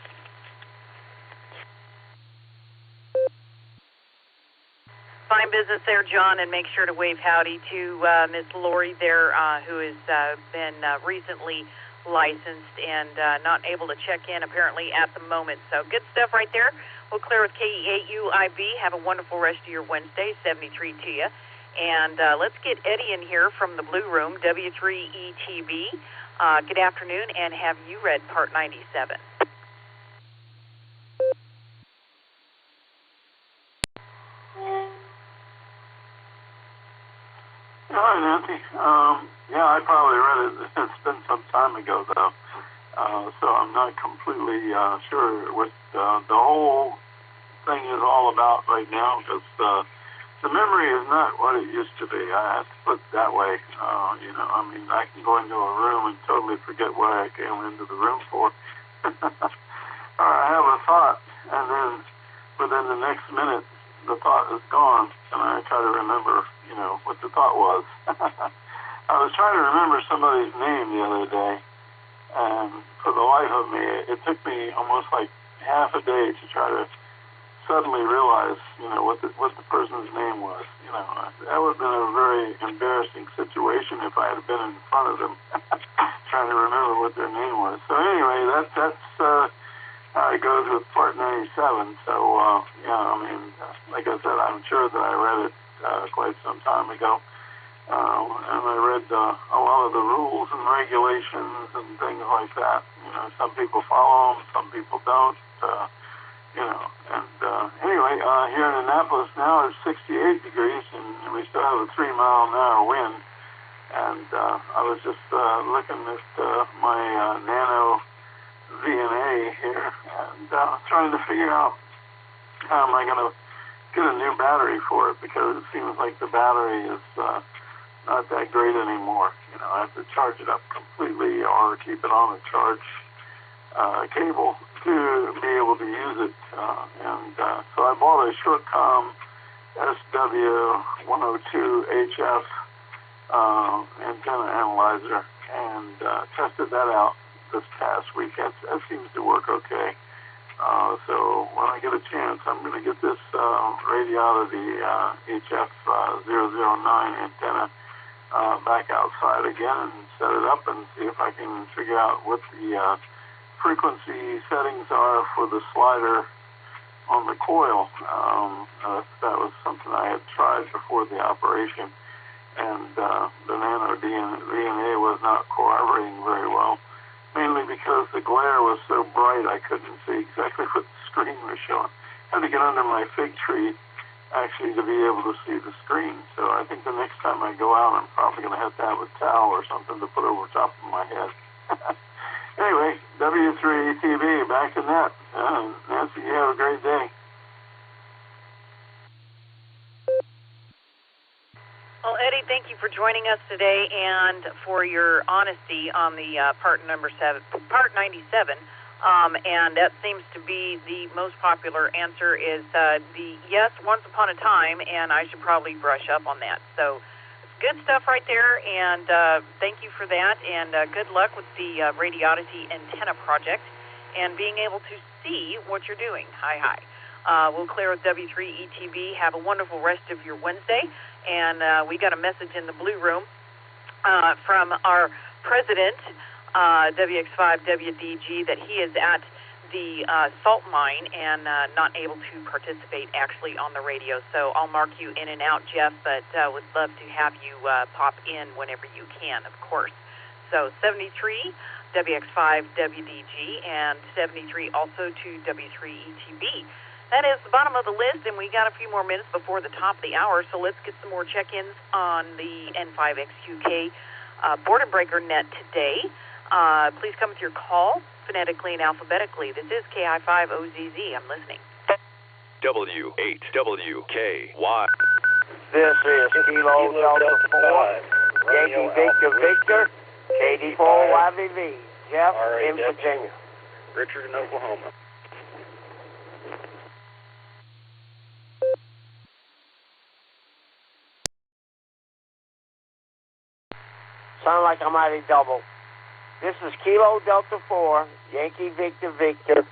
Fine business there, John, and make sure to wave howdy to Miss Lori there, who has been recently licensed and not able to check in apparently at the moment. So good stuff right there. We'll clear with K8UIB. Have a wonderful rest of your Wednesday, 73 to you. And let's get Eddie in here from the Blue Room, W3ETB. Good afternoon, and have you read Part 97? Hi, Nancy. Yeah, I probably read it. It's been some time ago, though, so I'm not completely sure what the whole thing is all about right now, because the memory is not what it used to be. I have to put it that way. You know, I mean, I can go into a room and totally forget what I came into the room for. Or I have a thought, and then within the next minute, the thought is gone, and I try to remember, you know, what the thought was. I was trying to remember somebody's name the other day, and for the life of me, it took me almost like half a day to try to suddenly realize, you know, what the person's name was. You know, that would have been a very embarrassing situation if I had been in front of them trying to remember what their name was. So anyway, that's how it goes with Part 97. So, yeah, I mean, like I said, I'm sure that I read it quite some time ago. And I read a lot of the rules and regulations and things like that. You know, some people follow them, some people don't. You know, and anyway, here in Annapolis now it's 68 degrees, and we still have a 3-mile-an-hour wind. And I was just looking at my Nano VNA here, and trying to figure out how am I going to get a new battery for it, because it seems like the battery is not that great anymore. You know, I have to charge it up completely or keep it on a charge cable to be able to use it. So I bought a Shortcom SW102HF antenna analyzer and tested that out this past week. That seems to work okay. So when I get a chance, I'm going to get this Radiolity HF009 antenna back outside again and set it up and see if I can figure out what the frequency settings are for the slider on the coil. That was something I had tried before the operation, and the Nano DNA was not cooperating very well, mainly because the glare was so bright I couldn't see exactly what the screen was showing. I had to get under my fig tree actually to be able to see the screen. So I think the next time I go out, I'm probably going to have to have a towel or something to put over top of my head. Anyway, W3ETV, back to net. Nancy, you have a great day. Well, Eddie, thank you for joining us today and for your honesty on the Part 97. And that seems to be the most popular answer is the yes, once upon a time, and I should probably brush up on that. So good stuff right there, and thank you for that, and good luck with the Radiolity antenna project and being able to see what you're doing. Hi. We'll clear with W3ETB. Have a wonderful rest of your Wednesday, and we got a message in the Blue Room from our president, WX5WDG, that he is at the salt mine and not able to participate actually on the radio. So I'll mark you in and out, Jeff, but would love to have you pop in whenever you can, of course. So 73 WX5WDG and 73 also to W3ETB. That is the bottom of the list, and we got a few more minutes before the top of the hour, so let's get some more check-ins on the N5XQK Boredom Breaker net today. Please come with your call, phonetically and alphabetically. This is KI5OZZ. I'm listening. W8WKY. This is Kilo Delta 4, Yankee Victor Victor, KD4YVV, Jeff in Virginia. Richard in Oklahoma. Sound like I might have doubled. This is Kilo Delta 4, Yankee Victor Victor,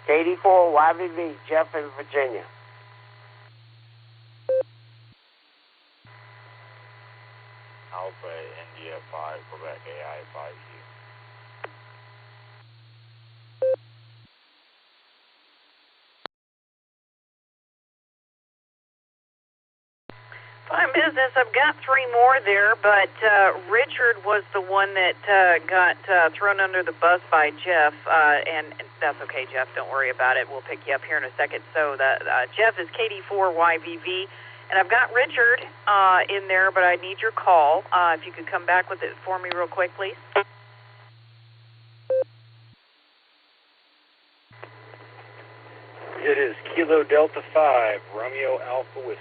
KD4YVV, Jeff in Virginia. Alpha India 5, Quebec AI 5U. Fine business. I've got three more there, but Richard was the one that got thrown under the bus by Jeff, and that's okay, Jeff. Don't worry about it. We'll pick you up here in a second. So Jeff is KD4YVV, and I've got Richard in there, but I need your call. If you could come back with it for me real quick, please. It is Kilo Delta 5, Romeo Alpha Whiskey.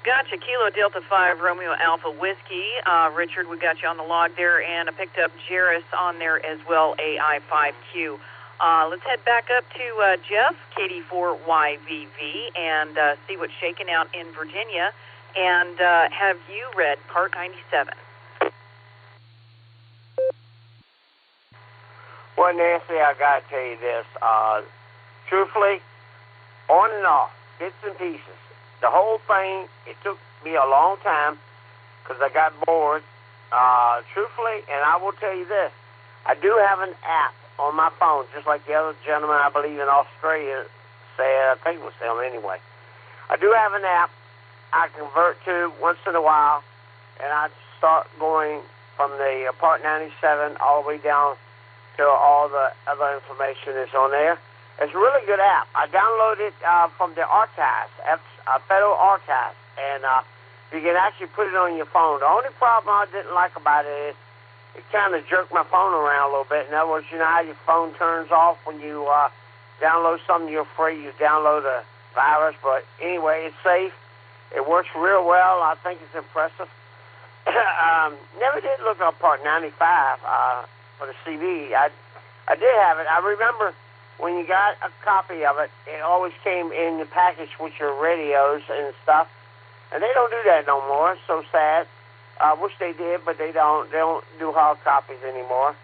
Gotcha. Kilo Delta 5, Romeo Alpha Whiskey. Richard, we got you on the log there, and I picked up Jairus on there as well, AI5Q. Let's head back up to Jeff, KD4YVV, and see what's shaking out in Virginia. And have you read Part 97? Well, Nancy, I got to tell you this. Truthfully, on and off, bits and pieces. The whole thing, it took me a long time because I got bored. Truthfully, and I will tell you this, I do have an app on my phone, just like the other gentleman, I believe, in Australia said, I think it was him anyway. I do have an app I convert to once in a while, and I start going from the Part 97 all the way down to all the other information that's on there. It's a really good app. I downloaded it from the archives, Federal Archives, and you can actually put it on your phone. The only problem I didn't like about it is it kind of jerked my phone around a little bit. In other words, you know how your phone turns off when you download something you're afraid you download a virus, but anyway, it's safe. It works real well. I think it's impressive. Never did look up Part 95 for the CD. I did have it. I remember when you got a copy of it, it always came in the package with your radios and stuff. And they don't do that no more. It's so sad. I wish they did, but they don't. They don't do hard copies anymore.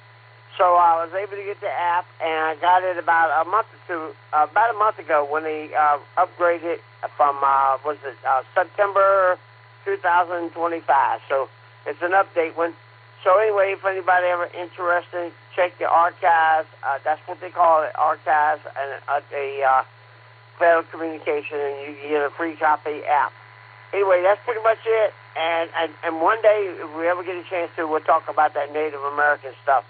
So I was able to get the app, and I got it about a month ago when they upgraded from September 2025. So it's an update one. So anyway, if anybody ever interested, check the archives. That's what they call it, archives, and a Federal Communication, and you get a free copy app. Anyway, that's pretty much it. And one day, if we ever get a chance to, we'll talk about that Native American stuff.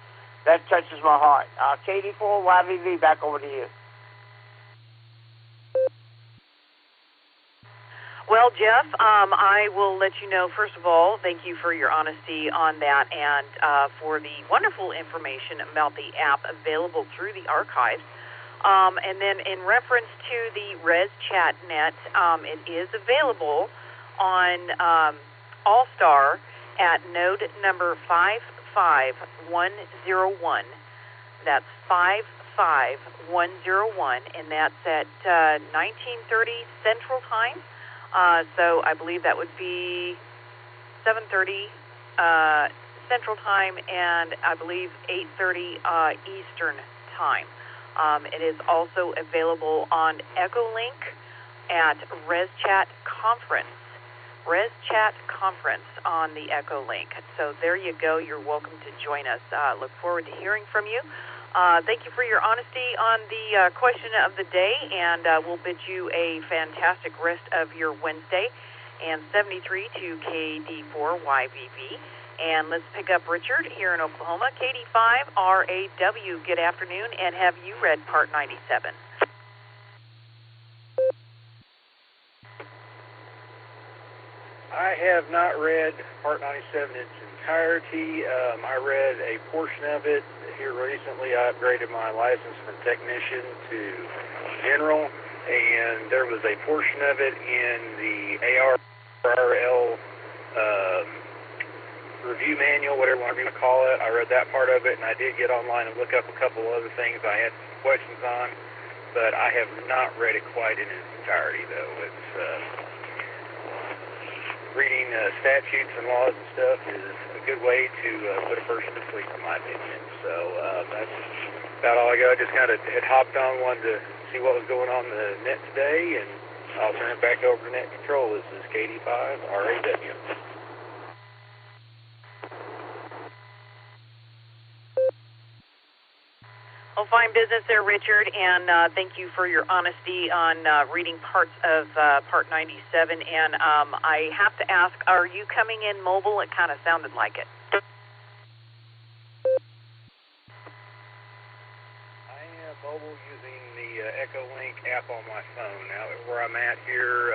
That touches my heart. KD4YVV, back over to you. Well, Jeff, I will let you know, first of all, thank you for your honesty on that and for the wonderful information about the app available through the archives. And then in reference to the ResChatNet, it is available on Allstar at node number 55101. That's 55101, and that's at 1930 Central Time. So I believe that would be 7:30 Central Time, and I believe 8:30 Eastern Time. It is also available on Echolink at ResChat Conference on the Echolink. So there you go. You're welcome to join us. Look forward to hearing from you. Thank you for your honesty on the question of the day, and we'll bid you a fantastic rest of your Wednesday. And 73 to KD4YVV. And let's pick up Richard here in Oklahoma, KD5 RAW. Good afternoon, and have you read Part 97? I have not read Part 97 in its entirety. I read a portion of it here recently. I upgraded my license from technician to general, and there was a portion of it in the ARRL review manual, whatever you want to call it. I read that part of it, and I did get online and look up a couple other things I had some questions on, but I have not read it quite in its entirety, though. It's reading statutes and laws and stuff is a good way to put a person to sleep, in my opinion. So that's about all I got. I just kind of had hopped on, wanted to see what was going on in the net today, and I'll turn it back over to Net Control. This is KD5 RAW. Well, fine business there, Richard, and thank you for your honesty on reading parts of Part 97. And I have to ask, are you coming in mobile? It kind of sounded like it. I am mobile using the Echolink app on my phone. Now, where I'm at here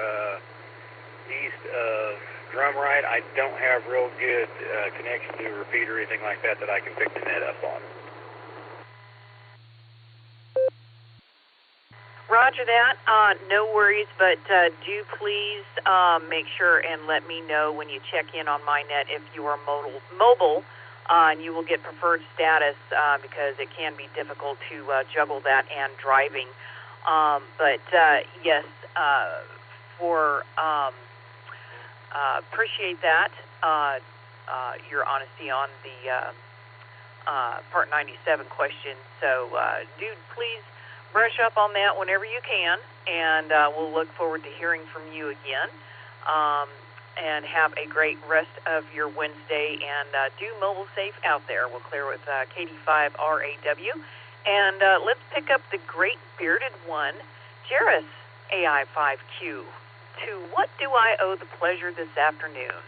east of Drumright, I don't have real good connection to a repeater or anything like that I can pick the net up on. Roger that. No worries, but do please make sure and let me know when you check in on my net if you are mobile, and you will get preferred status because it can be difficult to juggle that and driving. But yes, appreciate that, your honesty on the Part 97 question. So do please brush up on that whenever you can, and we'll look forward to hearing from you again. And have a great rest of your Wednesday, and do mobile safe out there. We'll clear with KD5 RAW. And let's pick up the great bearded one, Jairus AI5Q. To what do I owe the pleasure this afternoon?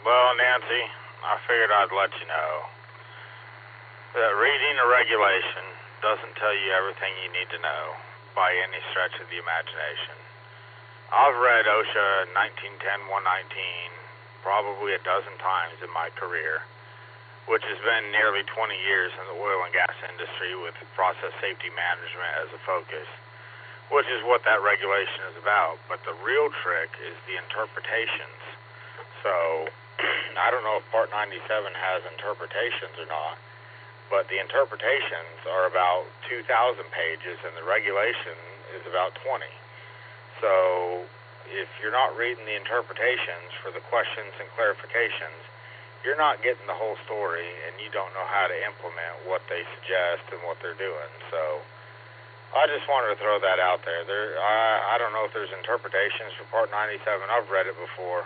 Well, Nancy, I figured I'd let you know that reading a regulation doesn't tell you everything you need to know by any stretch of the imagination. I've read OSHA 1910-119 probably a dozen times in my career, which has been nearly 20 years in the oil and gas industry with process safety management as a focus, which is what that regulation is about. But the real trick is the interpretations. So I don't know if Part 97 has interpretations or not, but the interpretations are about 2,000 pages and the regulation is about 20. So if you're not reading the interpretations for the questions and clarifications, you're not getting the whole story, and you don't know how to implement what they suggest and what they're doing. So I just wanted to throw that out there. I don't know if there's interpretations for Part 97. I've read it before.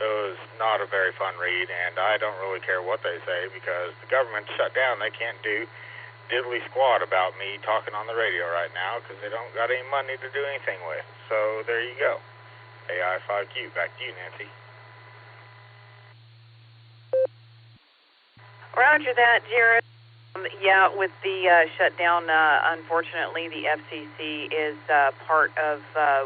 It was not a very fun read, and I don't really care what they say because the government's shut down. They can't do diddly squat about me talking on the radio right now because they don't got any money to do anything with. So there you go. AI5Q. Back to you, Nancy. Roger that, Jared. Yeah, with the shutdown, unfortunately, the FCC is part of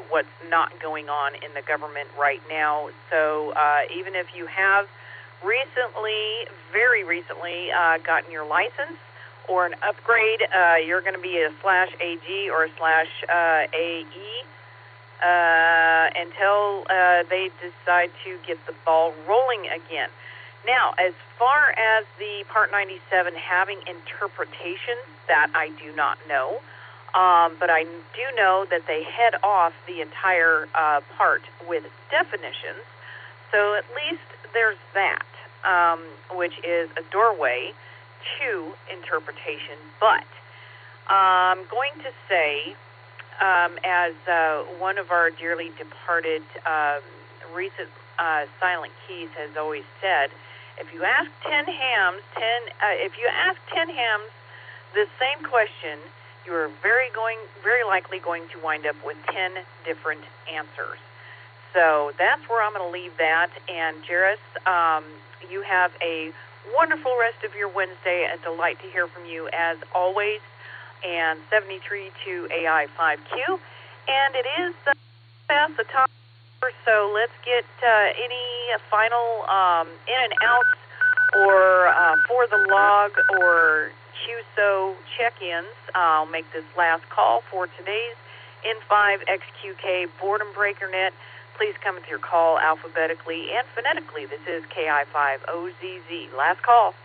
what's not going on in the government right now. So even if you have recently, very recently, gotten your license or an upgrade, you're going to be a /AG or /AE until they decide to get the ball rolling again. Now, as far as the Part 97 having interpretations, that I do not know. But I do know that they head off the entire part with definitions. So at least there's that, which is a doorway to interpretation. But I'm going to say, as one of our dearly departed recent Silent Keys has always said, if you ask 10 hams the same question, you're very likely going to wind up with 10 different answers. So that's where I'm going to leave that. And Jairus, you have a wonderful rest of your Wednesday. A delight to hear from you as always. And 73 to AI5Q. And it is past the top, so let's get any final in and outs or for the log or QSO check-ins. I'll make this last call for today's N5XQK Boredom Breaker Net. Please come with your call alphabetically and phonetically. This is KI5OZZ. Last call.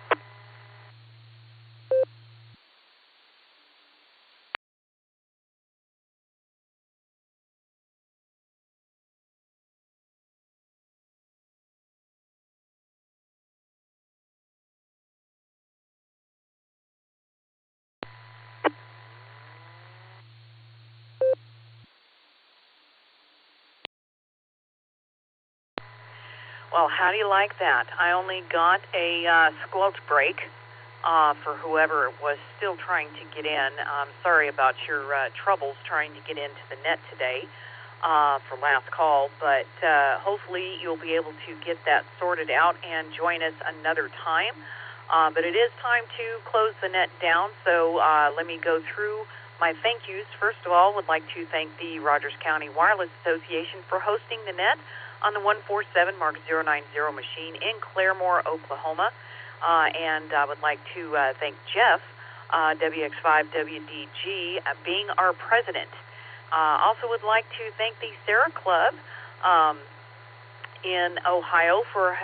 Well, how do you like that? I only got a squelch break for whoever was still trying to get in. I'm sorry about your troubles trying to get into the net today for last call, but hopefully you'll be able to get that sorted out and join us another time. But it is time to close the net down, so let me go through my thank yous. First of all, would like to thank the Rogers County Wireless Association for hosting the net on the 147 Mark 090 machine in Claremore, Oklahoma. And I would like to thank Jeff, WX5WDG, being our president. Also would like to thank the SARA Club in Ohio for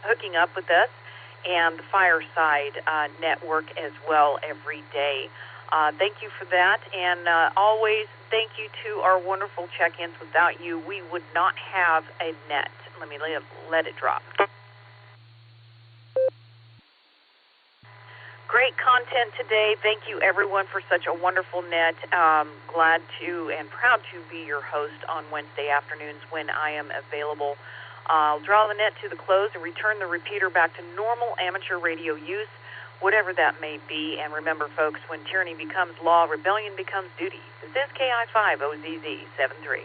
hooking up with us, and the Fireside Network as well every day. Thank you for that, and always thank you to our wonderful check-ins. Without you, we would not have a net. Let me let it drop. Great content today. Thank you, everyone, for such a wonderful net. Glad to and proud to be your host on Wednesday afternoons when I am available. I'll draw the net to the close and return the repeater back to normal amateur radio use, whatever that may be. And remember, folks, when tyranny becomes law, rebellion becomes duty. This is KI5OZZ73.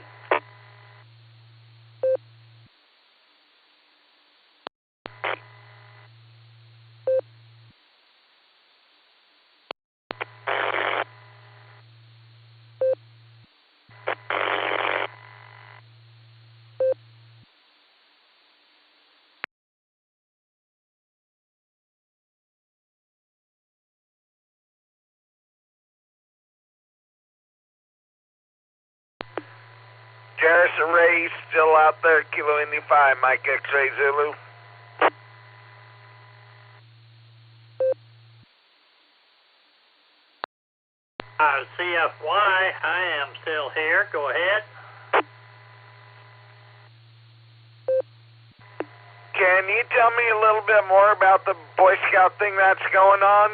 Garrison Ray still out there, Kilo Indy 5, Mike X-Ray Zulu. CFY, I am still here. Go ahead. Can you tell me a little bit more about the Boy Scout thing that's going on?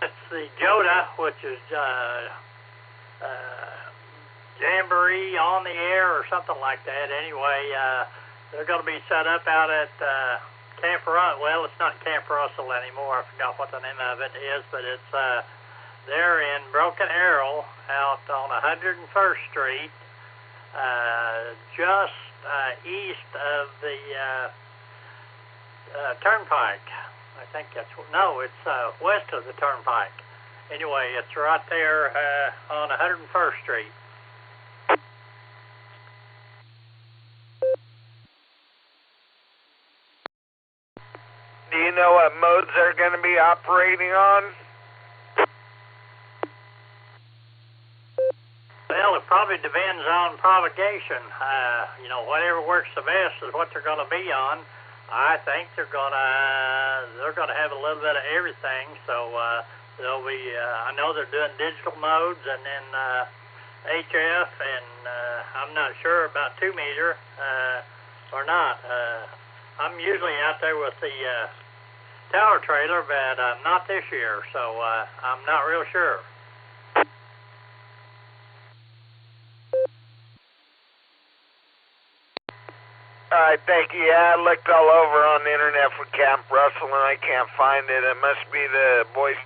It's the JOTA, which is Jamboree on the air or something like that. Anyway, they're going to be set up out at Camp Russell. Well, it's not Camp Russell anymore. I forgot what the name of it is, but it's there in Broken Arrow out on 101st Street, just east of the Turnpike. I think it's west of the Turnpike. Anyway, it's right there on 101st Street. Do you know what modes they're going to be operating on? Well, it probably depends on propagation. Whatever works the best is what they're going to be on. I think they're going to have a little bit of everything. So they'll be. I know they're doing digital modes and then HF, and I'm not sure about 2 meter or not. I'm usually out there with the tower trailer, but not this year, so I'm not real sure. All right, thank you. Yeah, I looked all over on the internet for Camp Russell, and I can't find it. It must be the Boy